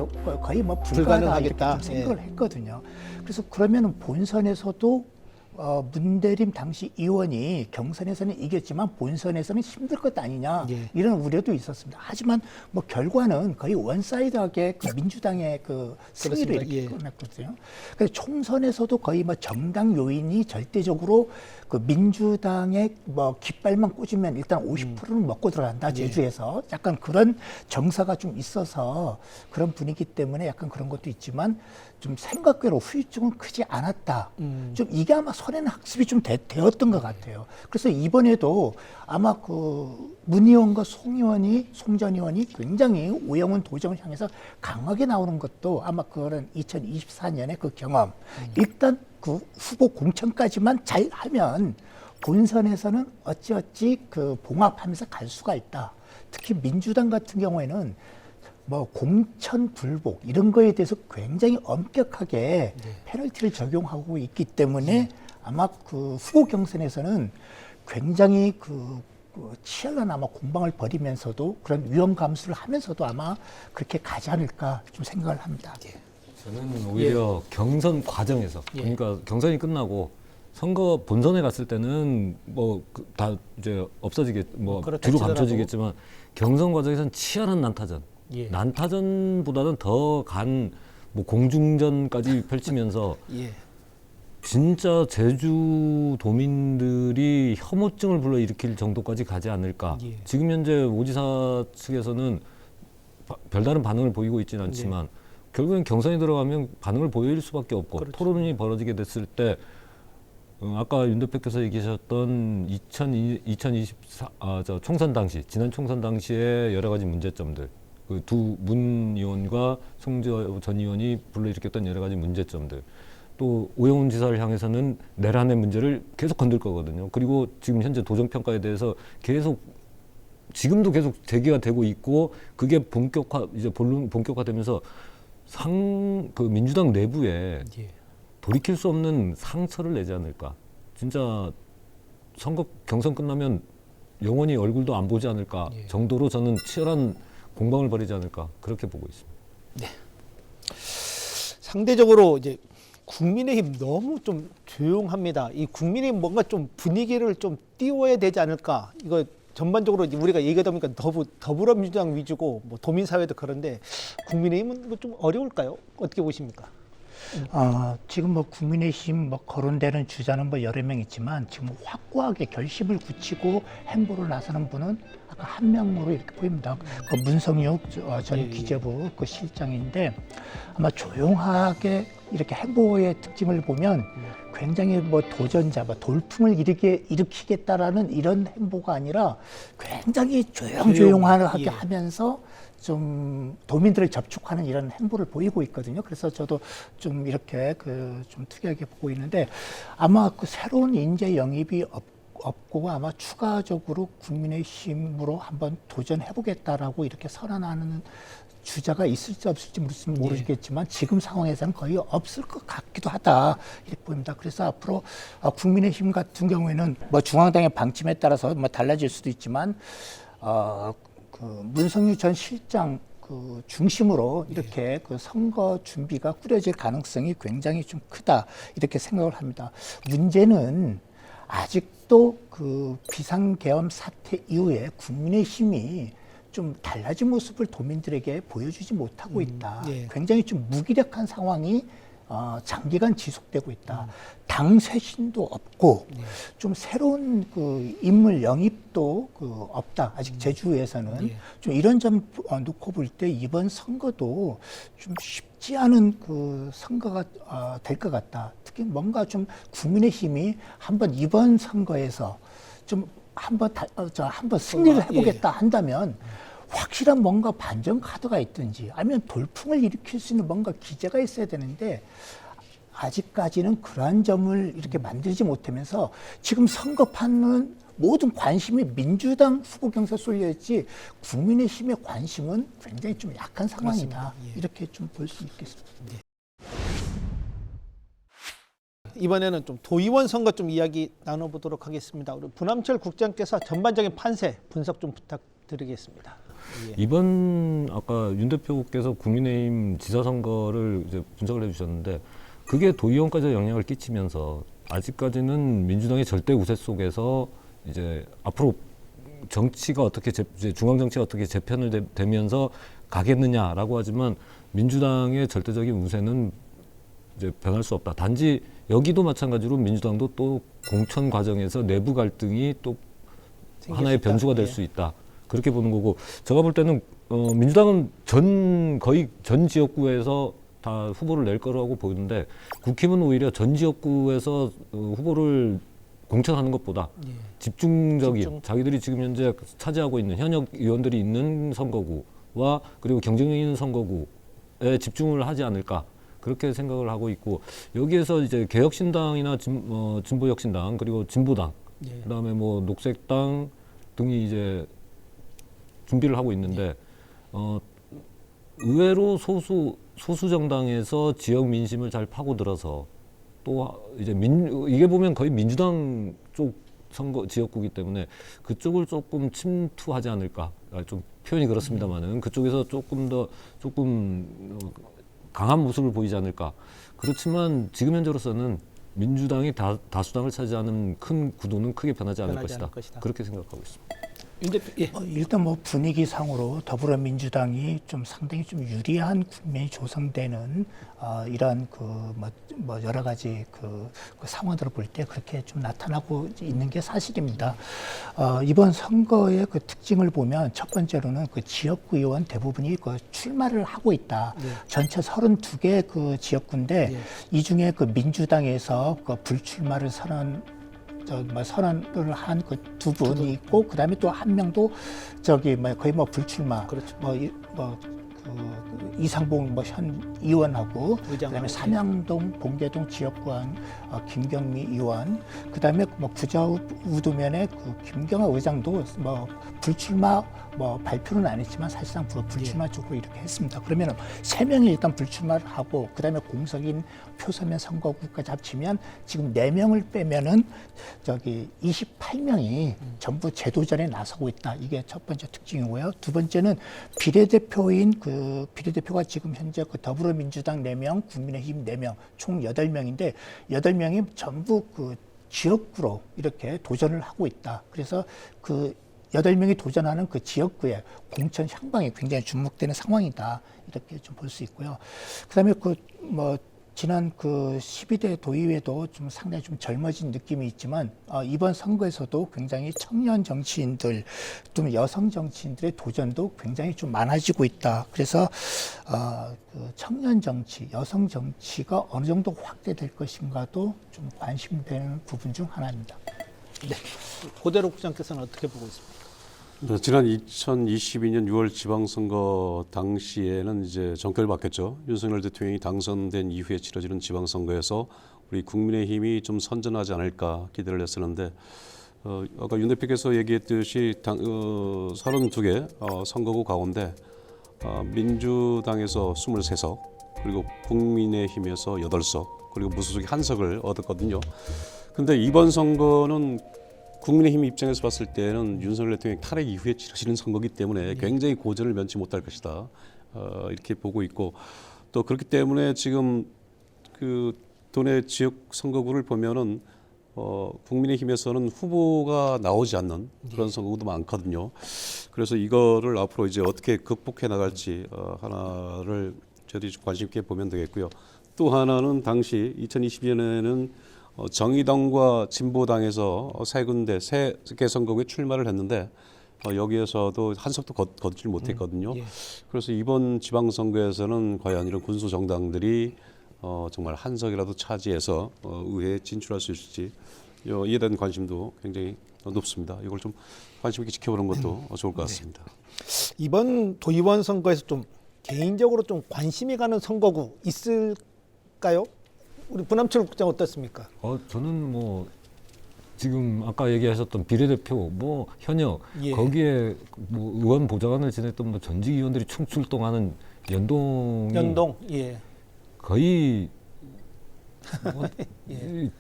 거의 뭐 불가능하다 이렇게 불가능하겠다. 좀 생각을 했거든요. 그래서 그러면은 본선에서도 문대림 당시 의원이 경선에서는 이겼지만 본선에서는 힘들 것 아니냐 이런 우려도 있었습니다. 하지만 뭐 결과는 거의 원사이드하게 그 민주당의 그 승리를 이렇게 끝났거든요. 그래서 총선에서도 거의 뭐 정당 요인이 절대적으로 그 민주당의 뭐 깃발만 꽂으면 일단 50%는 먹고 들어간다 제주에서 약간 그런 정서가 좀 있어서 그런 분위기 때문에 약간 그런 것도 있지만 좀 생각외로 후유증은 크지 않았다. 좀 이게 아마 손해는 학습이 좀 되었던 것 같아요. 그래서 이번에도 아마 그 문 의원과 송 전 의원이 굉장히 오영훈 도정을 향해서 강하게 나오는 것도 아마 그런 2024년의 그 경험. 일단 그 후보 공천까지만 잘 하면 본선에서는 어찌어찌 그 봉합하면서 갈 수가 있다. 특히 민주당 같은 경우에는 뭐 공천 불복 이런 거에 대해서 굉장히 엄격하게 페널티를 적용하고 있기 때문에 아마 그 후보 경선에서는 굉장히 그 치열한 아마 공방을 벌이면서도 그런 위험 감수를 하면서도 아마 그렇게 가지 않을까 좀 생각을 합니다. 저는 오히려 경선 과정에서 그러니까 경선이 끝나고 선거 본선에 갔을 때는 뭐 다 이제 없어지겠 뭐 뒤로 감춰지겠지만 경선 과정에서는 치열한 난타전. 난타전보다는 더 간 뭐 공중전까지 펼치면서 진짜 제주 도민들이 혐오증을 불러일으킬 정도까지 가지 않을까. 지금 현재 오지사 측에서는 별다른 반응을 보이고 있지는 않지만 결국엔 경선에 들어가면 반응을 보일 수밖에 없고 토론이 벌어지게 됐을 때 아까 윤 대표께서 얘기하셨던 2024 총선 당시 지난 총선 당시에 여러 가지 문제점들 그 두 문 의원과 송재호 전 의원이 불러일으켰던 여러 가지 문제점들 또 오영훈 지사를 향해서는 내란의 문제를 계속 건들 거거든요. 그리고 지금 현재 도정평가에 대해서 계속 지금도 계속 제기가 되고 있고 그게 본격화되면서 그 민주당 내부에 돌이킬 수 없는 상처를 내지 않을까. 진짜 선거 경선 끝나면 영원히 얼굴도 안 보지 않을까 정도로 저는 치열한 공방을 벌이지 않을까 그렇게 보고 있습니다. 네. 상대적으로 이제 국민의힘 너무 좀 조용합니다. 이 국민의힘 뭔가 좀 분위기를 좀 띄워야 되지 않을까. 이거 전반적으로 이제 우리가 얘기하다 보니까 더불어민주당 위주고 뭐 도민사회도 그런데 국민의힘은 뭐 좀 어려울까요? 어떻게 보십니까? 지금 뭐 국민의힘 뭐 거론되는 주자는 뭐 여러 명 있지만 지금 확고하게 결심을 굳히고 행보를 나서는 분은 한 명으로 이렇게 보입니다. 그 문성육 전 기재부 그 실장인데 아마 조용하게 이렇게 행보의 특징을 보면 굉장히 뭐 도전자, 뭐 돌풍을 일으키겠다라는 이런 행보가 아니라 굉장히 조용하게 하면서 좀 도민들을 접촉하는 이런 행보를 보이고 있거든요. 그래서 저도 좀 이렇게 좀 특이하게 보고 있는데 아마 그 새로운 인재 영입이 없고 아마 추가적으로 국민의힘으로 한번 도전해보겠다라고 이렇게 선언하는 주자가 있을지 없을지 모르겠지만 지금 상황에서는 거의 없을 것 같기도 하다 이렇게 보입니다. 그래서 앞으로 국민의힘 같은 경우에는 뭐 중앙당의 방침에 따라서 뭐 달라질 수도 있지만 그 문성유 전 실장 그 중심으로 이렇게 그 선거 준비가 꾸려질 가능성이 굉장히 좀 크다 이렇게 생각을 합니다. 문제는 아직도 그 비상계엄 사태 이후에 국민의힘이 좀 달라진 모습을 도민들에게 보여주지 못하고 있다. 굉장히 좀 무기력한 상황이 장기간 지속되고 있다. 당 쇄신도 없고 좀 새로운 그 인물 영입도 없다. 아직 제주에서는 좀 이런 점 놓고 볼 때 이번 선거도 좀 쉽지 않은 그 선거가 될 것 같다. 특히 뭔가 좀 국민의힘이 한번 이번 선거에서 좀 한번 승리를 해보겠다 한다면 확실한 뭔가 반전 카드가 있든지 아니면 돌풍을 일으킬 수 있는 뭔가 기제가 있어야 되는데 아직까지는 그러한 점을 이렇게 만들지 못하면서 지금 선거판은 모든 관심이 민주당 후보 경선에 쏠려있지 국민의힘의 관심은 굉장히 좀 약한 상황이다. 이렇게 좀 볼 수 있겠습니다. 이번에는 좀 도의원 선거 좀 이야기 나눠보도록 하겠습니다. 우리 부남철 국장께서 전반적인 판세 분석 좀 부탁드리겠습니다. 이번 아까 윤 대표께서 국민의힘 지사 선거를 이제 분석을 해주셨는데 그게 도의원까지 영향을 끼치면서 아직까지는 민주당의 절대 우세 속에서 이제 앞으로 정치가 어떻게 이제 중앙 정치가 어떻게 재편을 되면서 가겠느냐라고 하지만 민주당의 절대적인 우세는 이제 변할 수 없다. 단지 여기도 마찬가지로 민주당도 또 공천 과정에서 내부 갈등이 또 하나의 변수가 될 수 있다. 그렇게 보는 거고 제가 볼 때는 민주당은 거의 전 지역구에서 다 후보를 낼 거라고 보이는데 국힘은 오히려 전 지역구에서 후보를 공천하는 것보다 집중. 자기들이 지금 현재 차지하고 있는 현역 의원들이 있는 선거구와 그리고 경쟁력 있는 선거구에 집중을 하지 않을까 그렇게 생각을 하고 있고 여기에서 이제 개혁신당이나 진보혁신당 그리고 진보당 그다음에 뭐 녹색당 등이 이제 준비를 하고 있는데 의외로 소수 정당에서 지역 민심을 잘 파고들어서 또 이제 이게 보면 거의 민주당 쪽 선거 지역구이기 때문에 그쪽을 조금 침투하지 않을까 좀 표현이 그렇습니다만은 그쪽에서 조금 강한 모습을 보이지 않을까. 그렇지만 지금 현재로서는 민주당이 다수당을 차지하는 큰 구도는 크게 변하지 않을 것이다. 그렇게 생각하고 있습니다. 일단 뭐 분위기상으로 더불어민주당이 좀 상당히 좀 유리한 국면이 조성되는 이런 뭐 여러 가지 그 상황들을 볼 때 그렇게 좀 나타나고 있는 게 사실입니다. 이번 선거의 그 특징을 보면 첫 번째로는 그 지역구 의원 대부분이 그 출마를 하고 있다. 전체 32개 그 지역구인데 이 중에 그 민주당에서 그 불출마를 선언을 한 그 두 분이 있고 그다음에 또 한 명도 거의 뭐 불출마 이상봉 현 의원하고 그다음에 삼양동 봉계동 지역구한 김경미 의원 그다음에 뭐 구좌우도면에 그 김경아 의장도 뭐 불출마 발표는 안 했지만 사실상 불출마 쪽으로 이렇게 했습니다. 그러면 세 명이 일단 불출마를 하고 그다음에 공석인 표서면 선거구까지 합치면 지금 4명을 빼면은 28명이 전부 재도전에 나서고 있다. 이게 첫 번째 특징이고요. 두 번째는 비례대표가 지금 현재 그 더불어민주당 4명, 국민의힘 4명, 총 8명인데 8명이 전부 그 지역구로 이렇게 도전을 하고 있다. 그래서 그 8명이 도전하는 그 지역구의 공천 향방이 굉장히 주목되는 상황이다. 이렇게 좀 볼 수 있고요. 그다음에 지난 그 12대 도의회도 좀 상당히 좀 젊어진 느낌이 있지만 이번 선거에서도 굉장히 청년 정치인들 또 여성 정치인들의 도전도 굉장히 좀 많아지고 있다. 그래서 그 청년 정치, 여성 정치가 어느 정도 확대될 것인가도 좀 관심되는 부분 중 하나입니다. 네. 고대로 국장께서는 어떻게 보고 있습니까? 네, 지난 2022년 6월 지방선거 당시에는 이제 정권을 바뀌었죠. 윤석열 대통령이 당선된 이후에 치러지는 지방선거에서 우리 국민의힘이 좀 선전하지 않을까 기대를 했었는데 아까 윤 대표께서 얘기했듯이 32개 선거구 가운데 민주당에서 23석 그리고 국민의힘에서 8석 그리고 무소속이 1석을 얻었거든요. 근데 이번 선거는 국민의힘 입장에서 봤을 때는 윤석열 대통령 탈핵 이후에 치러지는 선거기 때문에 굉장히 고전을 면치 못할 것이다. 이렇게 보고 있고 또 그렇기 때문에 지금 그 도내 지역 선거구를 보면은 국민의힘에서는 후보가 나오지 않는 그런 선거구도 많거든요. 그래서 이거를 앞으로 이제 어떻게 극복해 나갈지 하나를 저희들이 좀 관심 있게 보면 되겠고요. 또 하나는 당시 2020년에는 정의당과 진보당에서 세 군데 세 개 선거구에 출마를 했는데 여기에서도 한 석도 거두지 못했거든요. 그래서 이번 지방선거에서는 과연 이런 군소 정당들이 정말 한 석이라도 차지해서 의회에 진출할 수 있을지 이에 대한 관심도 굉장히 높습니다. 이걸 좀 관심 있게 지켜보는 것도 좋을 것 같습니다. 이번 도의원 선거에서 좀 개인적으로 좀 관심이 가는 선거구 있을까요? 우리 부남철 국장 어떻습니까? 저는 뭐 지금 아까 얘기하셨던 비례대표, 뭐 현역 거기에 뭐 의원 보좌관을 지냈던 뭐 전직 의원들이 총출동하는 연동 거의 뭐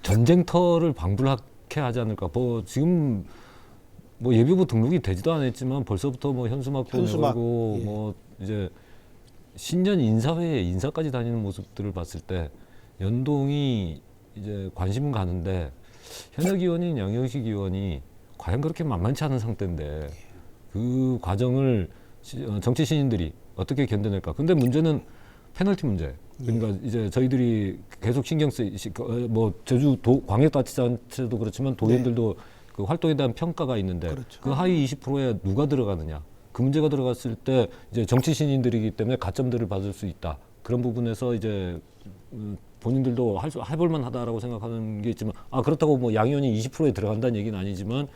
전쟁터를 방불하게 하지 않을까. 뭐 지금 뭐 예비후보 등록이 되지도 않았지만 벌써부터 뭐 현수막도 내고 뭐 이제 신년 인사회에 인사까지 다니는 모습들을 봤을 때 연동이 이제 관심은 가는데 현역 의원인 양영식 의원이 과연 그렇게 만만치 않은 상태인데 그 과정을 정치 신인들이 어떻게 견뎌낼까? 근데 문제는 페널티 문제. 그러니까 이제 저희들이 계속 신경 뭐 제주 광역자치단체도 그렇지만 도의원들도 그 활동에 대한 평가가 있는데 그 하위 20%에 누가 들어가느냐? 그 문제가 들어갔을 때 이제 정치 신인들이기 때문에 가점들을 받을 수 있다. 그런 부분에서 이제 본인들도 해볼만 하다라고 생각하는 게 있지만 그렇다고 뭐 양 의원이 20%에 들어간다는 얘기는 아니지만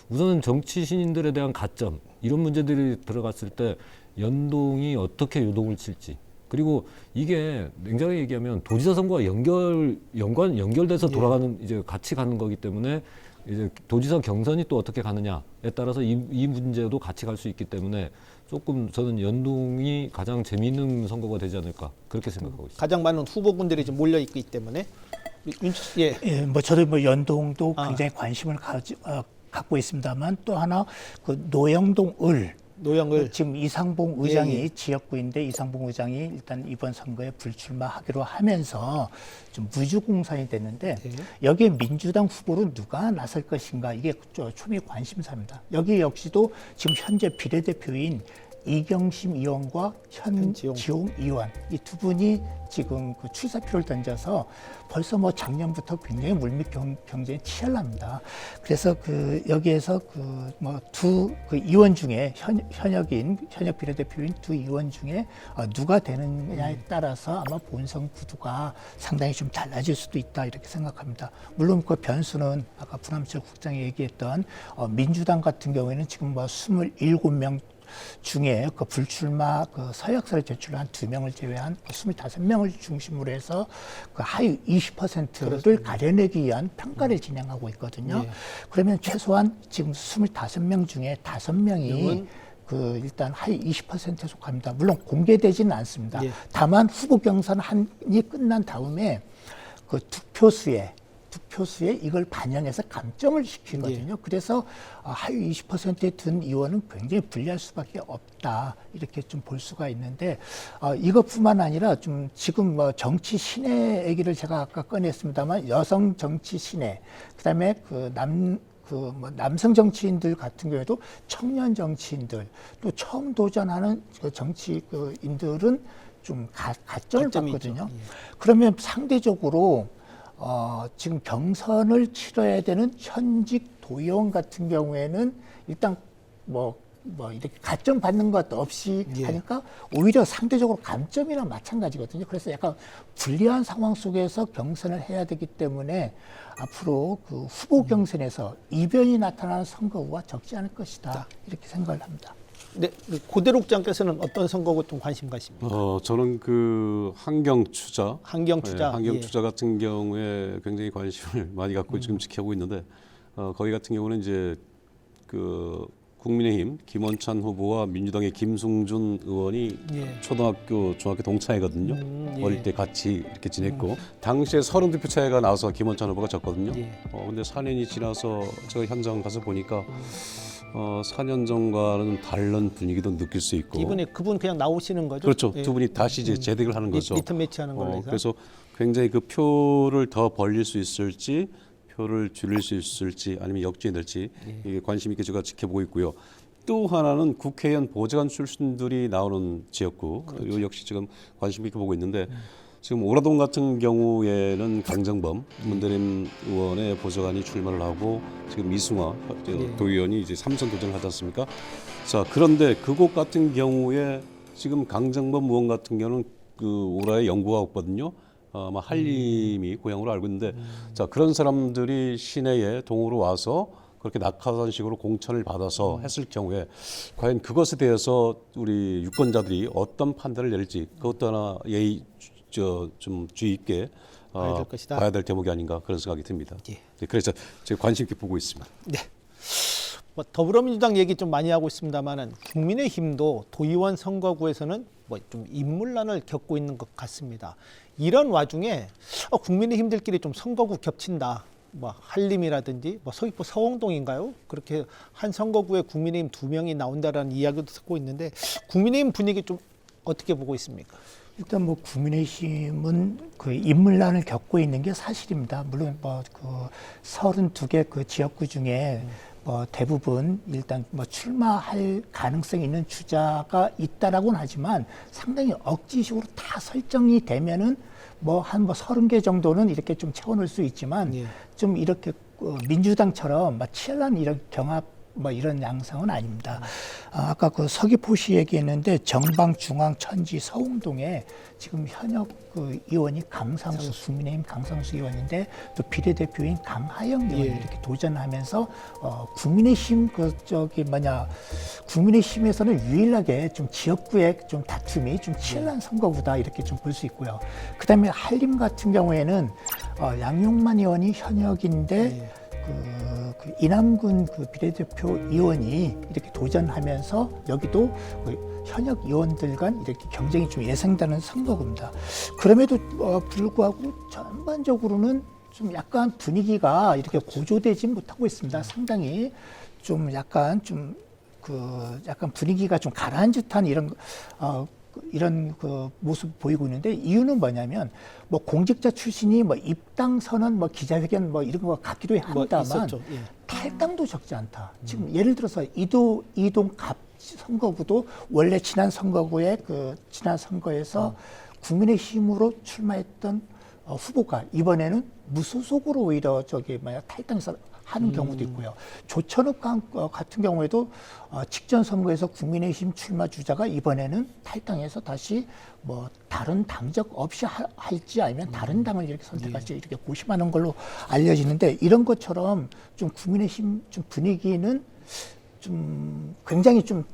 우선은 정치 신인들에 대한 가점 이런 문제들이 들어갔을 때 연동이 어떻게 요동을 칠지 그리고 이게 냉정하게 얘기하면 도지사 선거와 연결돼서 돌아가는 이제 같이 가는 거기 때문에 이제 도지사 경선이 또 어떻게 가느냐에 따라서 이 문제도 같이 갈 수 있기 때문에 조금 저는 연동이 가장 재미있는 선거가 되지 않을까 그렇게 생각하고 있습니다. 가장 많은 후보군들이 지금 몰려 있기 때문에 뭐 저도 뭐 연동도 굉장히 관심을 갖고 있습니다만 또 하나 그 노영을 지금 이상봉 의장이 지역구인데 이상봉 의장이 일단 이번 선거에 불출마하기로 하면서 좀 무주공산이 됐는데 여기에 민주당 후보로 누가 나설 것인가 이게 초미 관심사입니다. 여기 역시도 지금 현재 비례대표인 이경심 의원과 현지용 의원 이 두 분이 지금 그 출사표를 던져서 벌써 뭐 작년부터 굉장히 물밑 경쟁이 치열합니다. 그래서 그 여기에서 그 뭐 두 그 의원 중에 현역 비례대표인 두 의원 중에 누가 되느냐에 따라서 아마 본선 구도가 상당히 좀 달라질 수도 있다 이렇게 생각합니다. 물론 그 변수는 아까 부남철 국장이 얘기했던 민주당 같은 경우에는 지금 뭐 27명 중에 그 불출마 그 서약서를 제출한 2명을 제외한 25명을 중심으로 해서 그 하위 20%를 가려내기 위한 평가를 진행하고 있거든요. 그러면 최소한 지금 25명 중에 5명이 그 일단 하위 20%에 속합니다. 물론 공개되지는 않습니다. 다만 후보 경선이 끝난 다음에 그 투표수에 이걸 반영해서 감점을 시키거든요. 그래서 하위 20%에 든 의원은 굉장히 불리할 수밖에 없다. 이렇게 좀 볼 수가 있는데 이것뿐만 아니라 좀 지금 뭐 정치 신의 얘기를 제가 아까 꺼냈습니다만 여성 정치 신의 그다음에 남성 정치인들 같은 경우에도 청년 정치인들 또 처음 도전하는 그 정치인들은 좀 가점을 가점이 받거든요. 있죠. 예. 그러면 상대적으로 지금 경선을 치러야 되는 현직 도의원 같은 경우에는 일단 뭐 이렇게 가점 받는 것 없이 예. 하니까 오히려 상대적으로 감점이랑 마찬가지거든요. 그래서 약간 불리한 상황 속에서 경선을 해야 되기 때문에 앞으로 그 후보 경선에서 이변이 나타나는 선거구가 적지 않을 것이다. 이렇게 생각을 합니다. 네, 고대록장께서는 어떤 선거구 좀 관심 가십니까? 저는 그 환경투자, 환경투자. 환경투자 같은 경우에 굉장히 관심을 많이 갖고 지금 지켜보고 있는데 거기 같은 경우는 이제 그 국민의힘 김원찬 후보와 민주당의 김승준 의원이 예. 초등학교, 중학교 동창이거든요. 예. 어릴 때 같이 이렇게 지냈고 당시에 30표 차이가 나서 김원찬 후보가 졌거든요. 예. 근데 4년이 지나서 제가 현장 가서 보니까 4년 전과는 다른 분위기도 느낄 수 있고. 이번에 그분 그냥 나오시는 거죠? 그렇죠. 예. 두 분이 다시 이제 재대결을 하는 거죠. 리턴 매치하는 걸로 해서. 그래서 굉장히 그 표를 더 벌릴 수 있을지, 표를 줄일 수 있을지, 아니면 역주행될지 이게 관심 있게 제가 지켜보고 있고요. 또 하나는 국회의원 보좌관 출신들이 나오는 지역구, 그리고 역시 지금 관심 있게 보고 있는데 지금 오라동 같은 경우에는 강정범 문대림 의원의 보좌관이 출마를 하고 지금 이승화 도의원이 이제 3선 도전을 하지 않습니까? 자, 그런데 그곳 같은 경우에 지금 강정범 의원 같은 경우는 그 오라에 연구가 없거든요. 아마 한림이 고향으로 알고 있는데 자, 그런 사람들이 시내에 동으로 와서 그렇게 낙하산식으로 공천을 받아서 했을 경우에 과연 그것에 대해서 우리 유권자들이 어떤 판단을 내릴지 그것도 하나 좀 주의 있게 봐야 될 것이다. 봐야 될 대목이 아닌가 그런 생각이 듭니다. 예. 네, 그래서 제가 관심 있게 보고 있습니다. 네. 뭐 더불어민주당 얘기 좀 많이 하고 있습니다만은 국민의힘도 도의원 선거구에서는 뭐 좀 인물난을 겪고 있는 것 같습니다. 이런 와중에 국민의힘들끼리 좀 선거구 겹친다. 뭐 한림이라든지 뭐 서귀포 서홍동인가요? 그렇게 한 선거구에 국민의힘 2명이 나온다라는 이야기도 듣고 있는데 국민의힘 분위기 좀 어떻게 보고 있습니까? 일단 뭐 국민의힘은 그 인물난을 겪고 있는 게 사실입니다. 물론 뭐 그 32개 그 지역구 중에 뭐 대부분 일단 뭐 출마할 가능성이 있는 주자가 있다라고는 하지만 상당히 억지식으로 다 설정이 되면은 뭐 한 30개 정도는 이렇게 좀 채워놓을 수 있지만 예. 좀 이렇게 민주당처럼 막 치열한 이런 경합 뭐 이런 양상은 아닙니다. 아까 그 서귀포시 얘기했는데 정방, 중앙, 천지, 서홍동에 지금 현역 그 의원이 강상수, 국민의힘 강상수 의원인데 또 비례대표인 강하영 의원이 예. 이렇게 도전하면서 국민의힘 국민의힘에서는 유일하게 좀 지역구의 좀 다툼이 좀 치열한 선거구다 이렇게 좀 볼 수 있고요. 그다음에 한림 같은 경우에는 양용만 의원이 현역인데 그 이남군 그 비례대표 의원이 이렇게 도전하면서 여기도 그 현역 의원들 간 이렇게 경쟁이 좀 예상되는 선거구입니다. 그럼에도 불구하고 전반적으로는 좀 약간 분위기가 이렇게 고조되지 못하고 있습니다. 상당히 좀 약간 분위기가 좀 가라앉은 듯한 이런 그 모습 보이고 있는데 이유는 뭐냐면 뭐 공직자 출신이 뭐 입당 선언 뭐 기자회견 뭐 이런 거 갖기도 합니다만 예. 탈당도 적지 않다. 지금 예를 들어서 이동 갑 선거구도 원래 지난 선거에서 국민의힘으로 출마했던 후보가 이번에는 무소속으로 오히려 탈당해서 하는 경우도 있고요. 조천욱 같은 경우에도 직전 선거에서 국민의힘 출마 주자가 이번에는 탈당해서 다시 뭐 다른 당적 없이 할지 아니면 다른 당을 이렇게 선택할지 이렇게 고심하는 걸로 알려지는데 이런 것처럼 좀 국민의힘 좀 분위기는 좀 굉장히 좀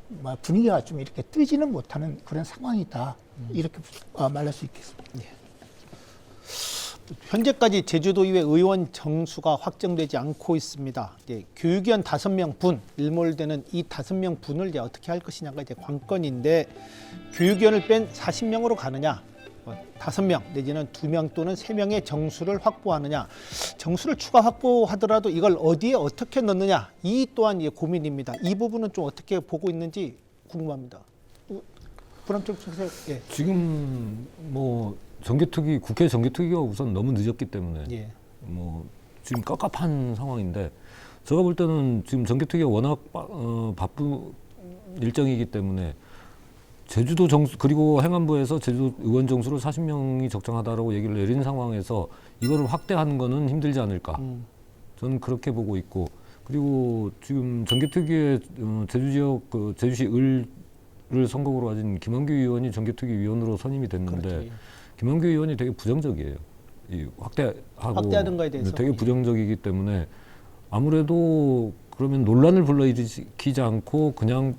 분위기가 좀 이렇게 뜨지는 못하는 그런 상황이다 이렇게 말할 수 있겠습니다. 현재까지 제주도의회 의원 정수가 확정되지 않고 있습니다. 교육위원 5명 분, 일몰되는 이 5명 분을 이제 어떻게 할 것이냐가 이제 관건인데 교육위원을 뺀 40명으로 가느냐, 5명 내지는 2명 또는 3명의 정수를 확보하느냐, 정수를 추가 확보하더라도 이걸 어디에 어떻게 넣느냐, 이 또한 고민입니다. 이 부분은 좀 어떻게 보고 있는지 궁금합니다. 불암철 선생, 예. 지금 뭐 국회 정개특위가 우선 너무 늦었기 때문에 뭐 지금 깝깝한 상황인데 제가 볼 때는 지금 정개특위가 워낙 바쁜 일정이기 때문에 제주도 정수 그리고 행안부에서 제주도 의원 정수를 40명이 적정하다라고 얘기를 내린 상황에서 이거를 확대하는 거는 힘들지 않을까. 저는 그렇게 보고 있고 그리고 지금 정개특위의 제주 지역 그 제주시 을을 선거구로 가진 김한규 의원이 정개특위 위원으로 선임이 됐는데 그렇지. 김한규 의원이 되게 부정적이에요. 이 확대하는 거에 대해서. 되게 부정적이기 때문에 아무래도 그러면 논란을 불러일으키지 않고 그냥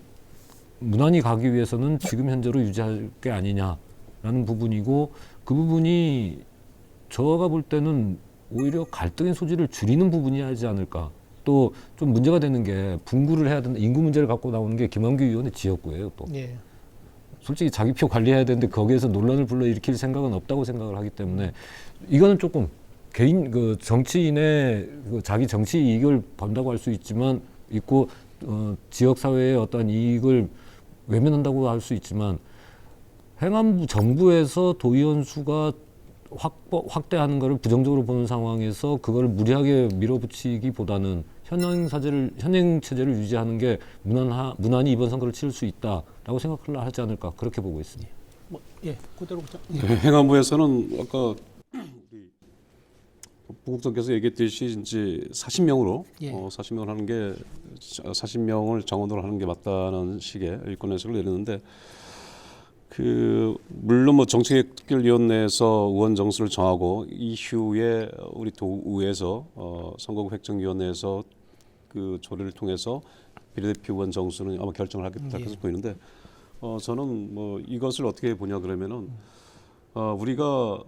무난히 가기 위해서는 지금 현재로 유지할 게 아니냐라는 부분이고 그 부분이 저가 볼 때는 오히려 갈등의 소지를 줄이는 부분이 하지 않을까. 또 좀 문제가 되는 게 분구를 해야 된다. 인구 문제를 갖고 나오는 게 김한규 의원의 지역구예요. 또 예. 솔직히 자기 표 관리해야 되는데 거기에서 논란을 불러일으킬 생각은 없다고 생각을 하기 때문에 이거는 조금 개인 그 정치인의 그 자기 정치 이익을 본다고 할 수 있지만 있고 지역 사회의 어떤 이익을 외면한다고 할 수 있지만 행안부 정부에서 도의원 수가 확대하는 것을 부정적으로 보는 상황에서 그걸 무리하게 밀어붙이기보다는 현행 체제를 유지하는 게 무난히 이번 선거를 치를 수 있다라고 생각을 하지 않을까 그렇게 보고 있습니다. 예, 그대로 보자. 네, 행안부에서는 아까 우리 부국장께서 얘기했듯이 이제 40명으로 예. 40명을 하는 게 40명을 정원으로 하는 게 맞다는 식의 일권 해석을 내렸는데 그 물론 뭐 정책특별위원회에서 의원 정수를 정하고 이후에 우리 도의회에서 선거구 획정위원회에서 그 조례를 통해서 비례대표 의원 정수는 아마 결정을 하겠다 계속 보이는데 저는 뭐 이것을 어떻게 보냐 그러면은 우리가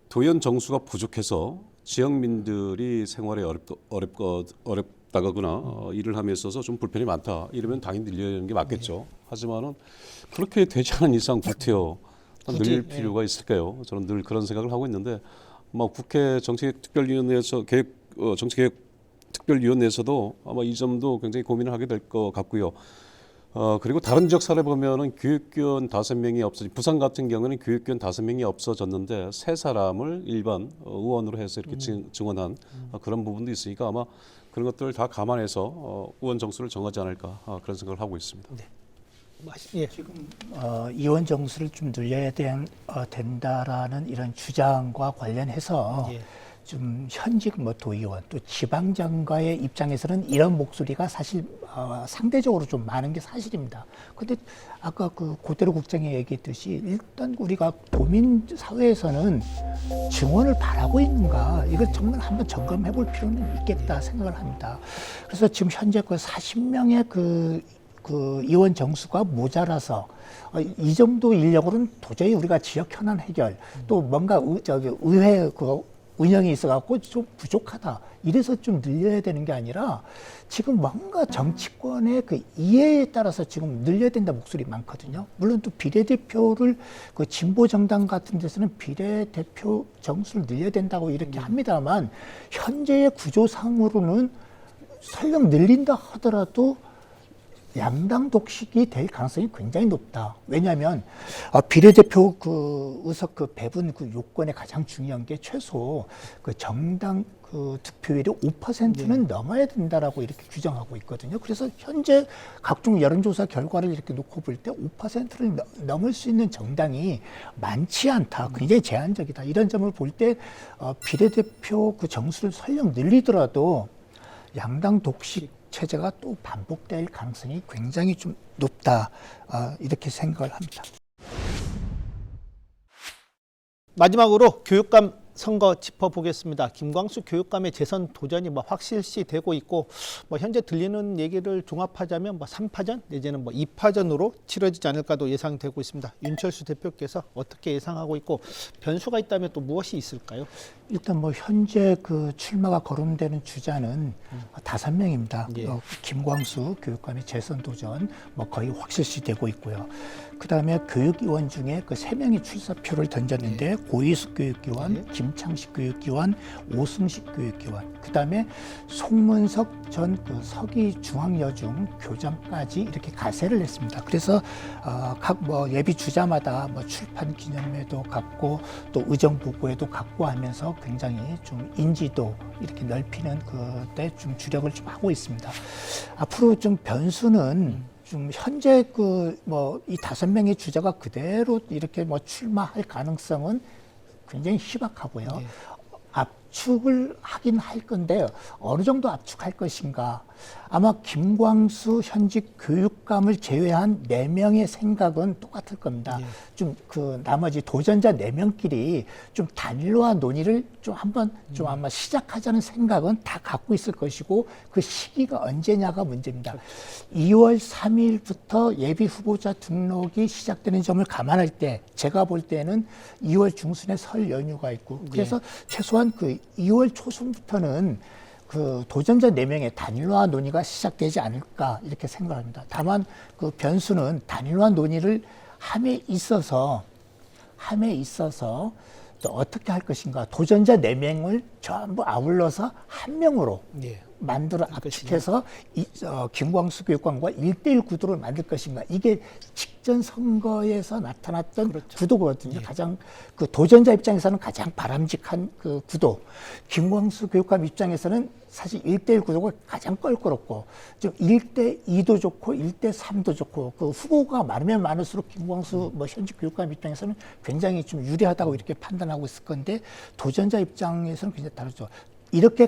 도의원 정수가 부족해서 지역민들이 생활에 어렵다거나 일을 함에 있어서 좀 불편이 많다 이러면 당연히 늘려야 되는 게 맞겠죠. 하지만은 그렇게 되지 않은 이상 구태여 늘릴 필요가 있을까요? 저는 늘 그런 생각을 하고 있는데 아마 국회 정책특별위원회에서 정책특별위원회에서도 아마 이 점도 굉장히 고민을 하게 될 것 같고요. 그리고 다른 지역 사례 보면은 교육위원 5명이 부산 같은 경우는 교육위원 5명이 없어졌는데 3사람을 일반 의원으로 해서 이렇게 증언한 그런 부분도 있으니까 아마 그런 것들을 다 감안해서 의원 정수를 정하지 않을까 그런 생각을 하고 있습니다. 네. 예. 지금 의원 정수를 좀 늘려야 된다라는 이런 주장과 관련해서 예. 좀 현직 뭐 도의원 또 지방장과의 입장에서는 이런 목소리가 사실 상대적으로 좀 많은 게 사실입니다. 근데 아까 그 고대로 국장이 얘기했듯이 일단 우리가 도민 사회에서는 증언을 바라고 있는가 이걸 정말 한번 점검해 볼 필요는 있겠다 생각을 합니다. 그래서 지금 현재 그 40명의 그 의원 정수가 모자라서 이 정도 인력으로는 도저히 우리가 지역 현안 해결 또 뭔가 의회 그 운영이 있어갖고 좀 부족하다. 이래서 좀 늘려야 되는 게 아니라 지금 뭔가 정치권의 그 이해에 따라서 지금 늘려야 된다 목소리 많거든요. 물론 또 비례대표를 그 진보 정당 같은 데서는 비례대표 정수를 늘려야 된다고 이렇게 합니다만 현재의 구조상으로는 설령 늘린다 하더라도 양당 독식이 될 가능성이 굉장히 높다. 왜냐하면 비례대표 그 의석 그 배분 그 요건에 가장 중요한 게 최소 그 정당 그 득표율이 5%는 넘어야 된다라고 이렇게 규정하고 있거든요. 그래서 현재 각종 여론조사 결과를 이렇게 놓고 볼 때 5%를 넘을 수 있는 정당이 많지 않다. 굉장히 제한적이다. 이런 점을 볼 때 비례대표 그 정수를 설령 늘리더라도 양당 독식 체제가 또 반복될 가능성이 굉장히 좀 높다. 이렇게 생각을 합니다. 마지막으로 교육감 선거 짚어보겠습니다. 김광수 교육감의 재선 도전이 뭐 확실시되고 있고 뭐 현재 들리는 얘기를 종합하자면 뭐 3파전 내지는 뭐 2파전으로 치러지지 않을까도 예상되고 있습니다. 윤철수 대표께서 어떻게 예상하고 있고 변수가 있다면 또 무엇이 있을까요? 일단 뭐 현재 그 출마가 거론되는 주자는 5명입니다. 예. 김광수 교육감의 재선 도전 뭐 거의 확실시되고 있고요. 그다음에 교육위원 중에 그 3명이 출사표를 던졌는데 예. 고희숙 교육위원, 예. 김창식 교육위원, 오승식 교육위원, 그다음에 송문석 전 그 서기 중앙여중 교장까지 이렇게 가세를 했습니다. 그래서 각 뭐 예비 주자마다 뭐 출판 기념회도 갖고 또 의정 보고회도 갖고 하면서 굉장히 좀 인지도 이렇게 넓히는 그때 좀 주력을 좀 하고 있습니다. 앞으로 좀 변수는 좀 현재 그 뭐 이 5명의 주자가 그대로 이렇게 뭐 출마할 가능성은 굉장히 희박하고요. 압축을 하긴 할 건데 어느 정도 압축할 것인가. 아마 김광수 현직 교육감을 제외한 4명의 생각은 똑같을 겁니다. 좀 그 나머지 도전자 4명끼리 좀 단일화 논의를 좀 한번 좀 아마 시작하자는 생각은 다 갖고 있을 것이고 그 시기가 언제냐가 문제입니다. 2월 3일부터 예비 후보자 등록이 시작되는 점을 감안할 때 제가 볼 때는 2월 중순에 설 연휴가 있고 그래서 최소한 그 2월 초순부터는 그 도전자 4명의 단일화 논의가 시작되지 않을까 이렇게 생각합니다. 다만 그 변수는 단일화 논의를 함에 있어서 또 어떻게 할 것인가. 도전자 4명을 전부 아울러서 한 명으로 만들어 압축해서 김광수 교육감과 1대1 구도를 만들 것인가. 이게 직전 선거에서 나타났던 구도거든요. 가장 그 도전자 입장에서는 가장 바람직한 그 구도. 김광수 교육감 입장에서는 사실 1대1 구도가 가장 껄끄럽고 좀 1대2도 좋고 1대3도 좋고 그 후보가 많으면 많을수록 김광수 뭐 현직 교육감 입장에서는 굉장히 좀 유리하다고 이렇게 판단하고 있을 건데 도전자 입장에서는 굉장히 다르죠. 이렇게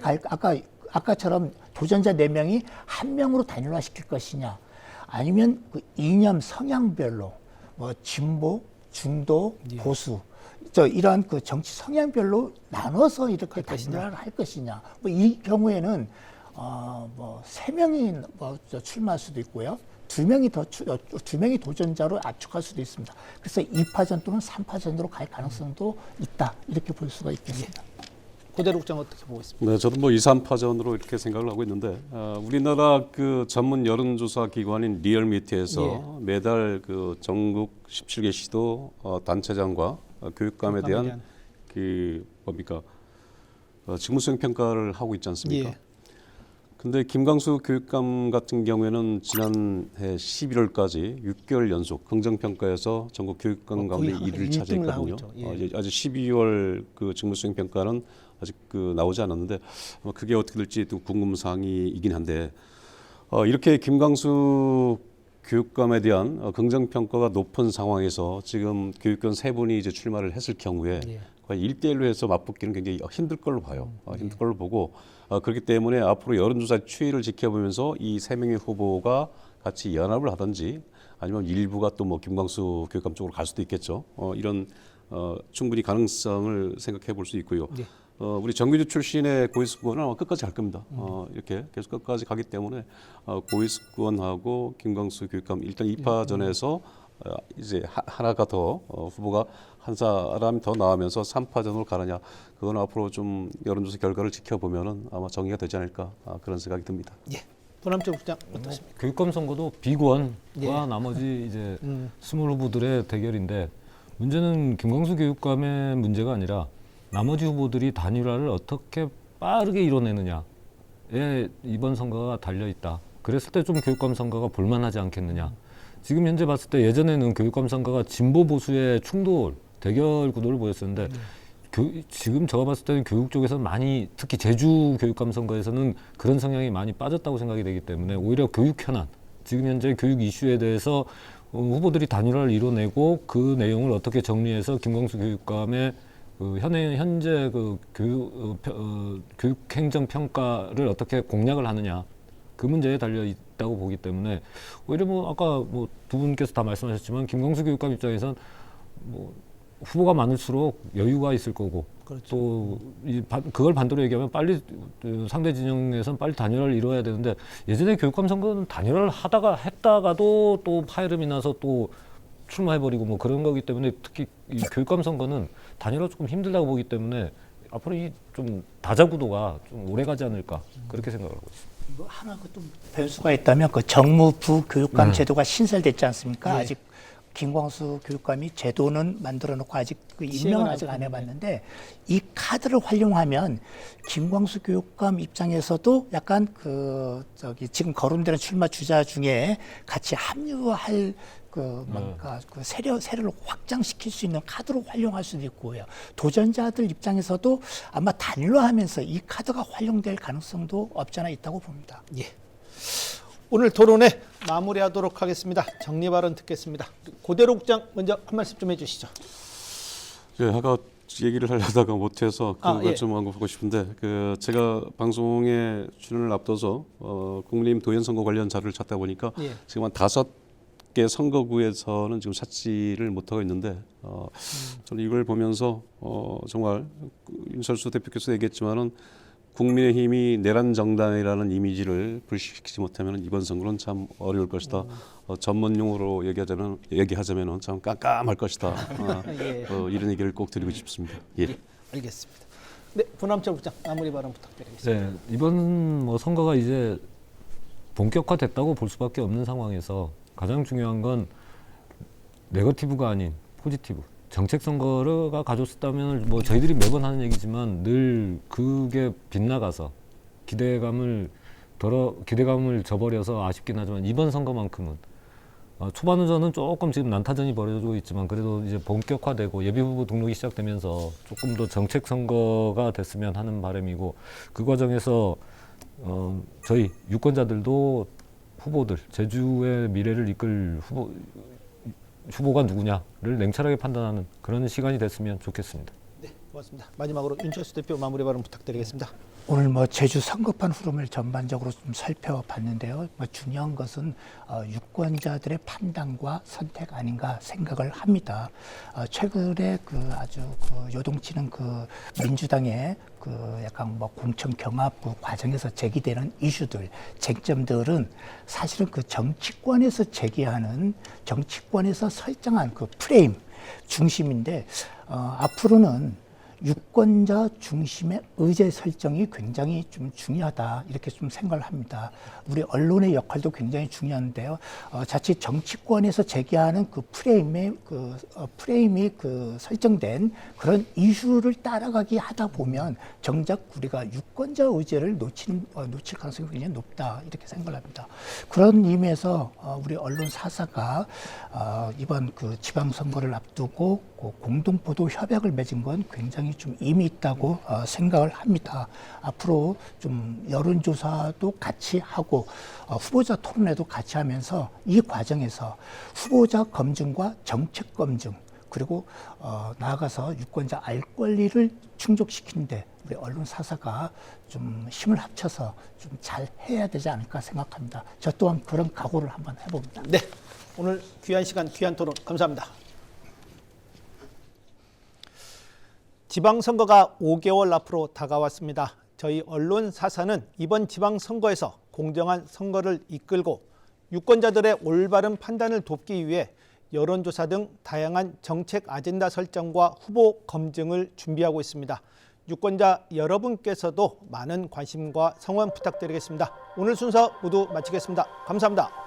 아까처럼 도전자 4명이 한 명으로 단일화시킬 것이냐 아니면 그 이념 성향별로 뭐 진보, 중도, 보수 이러한 그 정치 성향별로 나눠서 이렇게 단일화를 할 것이냐. 뭐 이 경우에는 뭐 3명이 뭐 출마할 수도 있고요. 2명이 도전자로 압축할 수도 있습니다. 그래서 2파전 또는 3파전으로 갈 가능성도 있다. 이렇게 볼 수가 있겠습니다. 고대로 국장 어떻게 보고 있습니까? 네, 저도 뭐 2, 3파전으로 이렇게 생각을 하고 있는데 우리나라 그 전문 여론조사 기관인 리얼미터에서 매달 그 전국 17개 시도 단체장과 교육감에 대한 그 뭡니까 직무수행 평가를 하고 있지 않습니까? 근데 김광수 교육감 같은 경우에는 지난해 11월까지 6개월 연속 긍정평가에서 전국 교육감 가운데 1위를 차지했거든요. 아직 12월 그 직무수행 평가는 아직 그 나오지 않았는데 그게 어떻게 될지 또 궁금사항이긴 한데 이렇게 김광수 교육감에 대한 긍정평가가 높은 상황에서 지금 교육감 3분이 이제 출마를 했을 경우에 거의 1대1로 해서 맞붙기는 굉장히 힘들 걸로 봐요. 힘들 걸로 보고 그렇기 때문에 앞으로 여론조사 추이를 지켜보면서 이 3명의 후보가 같이 연합을 하든지 아니면 일부가 또 뭐 김광수 교육감 쪽으로 갈 수도 있겠죠. 이런 충분히 가능성을 생각해 볼 수 있고요. 우리 정규직 출신의 고위습구원은 아마 끝까지 갈 겁니다. 이렇게 계속 끝까지 가기 때문에 고위습구원하고 김광수 교육감 일단 2파전에서 이제 하나가 더 후보가 한 사람이 더 나오면서 3파전으로 가느냐 그건 앞으로 좀 여론조사 결과를 지켜보면은 아마 정리가 되지 않을까 그런 생각이 듭니다. 부남철 국장 어떻습니까? 교육감 선거도 비권과 나머지 이제 20 후보들의 대결인데 문제는 김광수 교육감의 문제가 아니라 나머지 후보들이 단일화를 어떻게 빠르게 이뤄내느냐에 이번 선거가 달려 있다. 그랬을 때 좀 교육감 선거가 볼만하지 않겠느냐. 지금 현재 봤을 때 예전에는 교육감 선거가 진보 보수의 충돌, 대결 구도를 보였었는데 지금 제가 봤을 때는 교육 쪽에서는 많이 특히 제주 교육감 선거에서는 그런 성향이 많이 빠졌다고 생각이 되기 때문에 오히려 교육 현안, 지금 현재 교육 이슈에 대해서 후보들이 단일화를 이뤄내고 그 내용을 어떻게 정리해서 김광수 교육감의 그 현재 그 교육 행정 평가를 어떻게 공략을 하느냐 그 문제에 달려 있다고 보기 때문에 오히려 뭐 아까 뭐 두 분께서 다 말씀하셨지만 김광수 교육감 입장에선 뭐 후보가 많을수록 여유가 있을 거고 또 그걸 반대로 얘기하면 빨리 상대 진영에선 빨리 단일화를 이뤄야 되는데 예전에 교육감 선거는 단일화를 했다가도 또 파열음이 나서 또 출마해버리고 뭐 그런 거기 때문에 특히 이 교육감 선거는 단일화 조금 힘들다고 보기 때문에 앞으로 이 좀 다자구도가 좀 오래 가지 않을까 그렇게 생각하고 있습니다. 뭐 하나 또 변수가 있다면 그 정무부 교육감 제도가 신설됐지 않습니까? 아직 김광수 교육감이 제도는 만들어 놓고 아직 그 임명은 아직 안 해봤는데 이 카드를 활용하면 김광수 교육감 입장에서도 약간 지금 거론되는 출마 주자 중에 같이 합류할 뭔가 세력을 확장시킬 수 있는 카드로 활용할 수도 있고요. 도전자들 입장에서도 아마 단일화하면서 이 카드가 활용될 가능성도 없지 않아 있다고 봅니다. 오늘 토론회 마무리하도록 하겠습니다. 정리 발언 듣겠습니다. 고대로 국장 먼저 한 말씀 좀 해주시죠. 예, 아까 얘기를 하려다가 못해서 그거 예. 좀 하고 싶은데 제가 방송에 출연을 앞둬서 국민의힘 도의원 선거 관련 자료를 찾다 보니까 예. 지금 한 5개 선거구에서는 지금 찾지를 못하고 있는데 저는 이걸 보면서 정말 윤철수 대표께서 얘기했지만은 국민의힘이 내란 정당이라는 이미지를 불식시키지 못하면 이번 선거는 참 어려울 것이다. 전문 용어로 얘기하자면 참 깜깜할 것이다. 예. 이런 얘기를 꼭 드리고 싶습니다. 예. 예, 알겠습니다. 네, 분함철 국장 마무리 발언 부탁드리겠습니다. 네, 이번 선거가 이제 본격화됐다고 볼 수밖에 없는 상황에서 가장 중요한 건 네거티브가 아닌 포지티브. 정책 선거가 가졌었다면 뭐 저희들이 매번 하는 얘기지만 늘 그게 빗나가서 기대감을 저버려서 아쉽긴 하지만 이번 선거만큼은 초반은 저는 조금 지금 난타전이 벌어지고 있지만 그래도 이제 본격화되고 예비후보 등록이 시작되면서 조금 더 정책 선거가 됐으면 하는 바람이고 그 과정에서 저희 유권자들도 후보들 제주의 미래를 이끌 후보가 누구냐를 냉철하게 판단하는 그런 시간이 됐으면 좋겠습니다. 네, 고맙습니다. 마지막으로 윤철수 대표 마무리 발언 부탁드리겠습니다. 오늘 제주 선거판 흐름을 전반적으로 좀 살펴봤는데요. 중요한 것은 유권자들의 판단과 선택 아닌가 생각을 합니다. 최근에 아주 요동치는 민주당의 약간 공천 경합 과정에서 제기되는 이슈들, 쟁점들은 사실은 정치권에서 제기하는 정치권에서 설정한 프레임 중심인데 앞으로는 유권자 중심의 의제 설정이 굉장히 좀 중요하다 이렇게 좀 생각을 합니다. 우리 언론의 역할도 굉장히 중요한데요. 자칫 정치권에서 제기하는 프레임이 설정된 그런 이슈를 따라가기 하다 보면 정작 우리가 유권자 의제를 놓칠 가능성이 굉장히 높다 이렇게 생각을 합니다. 그런 의미에서 우리 언론 사사가 이번 지방선거를 앞두고 공동보도 협약을 맺은 건 굉장히 좀 의미 있다고 생각을 합니다. 앞으로 좀 여론조사도 같이 하고 후보자 토론회도 같이 하면서 이 과정에서 후보자 검증과 정책 검증 그리고 나아가서 유권자 알 권리를 충족시키는데 우리 언론 사사가 좀 힘을 합쳐서 좀 잘 해야 되지 않을까 생각합니다. 저 또한 그런 각오를 한번 해봅니다. 네, 오늘 귀한 시간, 귀한 토론 감사합니다. 지방선거가 5개월 앞으로 다가왔습니다. 저희 언론 사사는 이번 지방선거에서 공정한 선거를 이끌고 유권자들의 올바른 판단을 돕기 위해 여론조사 등 다양한 정책 아젠다 설정과 후보 검증을 준비하고 있습니다. 유권자 여러분께서도 많은 관심과 성원 부탁드리겠습니다. 오늘 순서 모두 마치겠습니다. 감사합니다.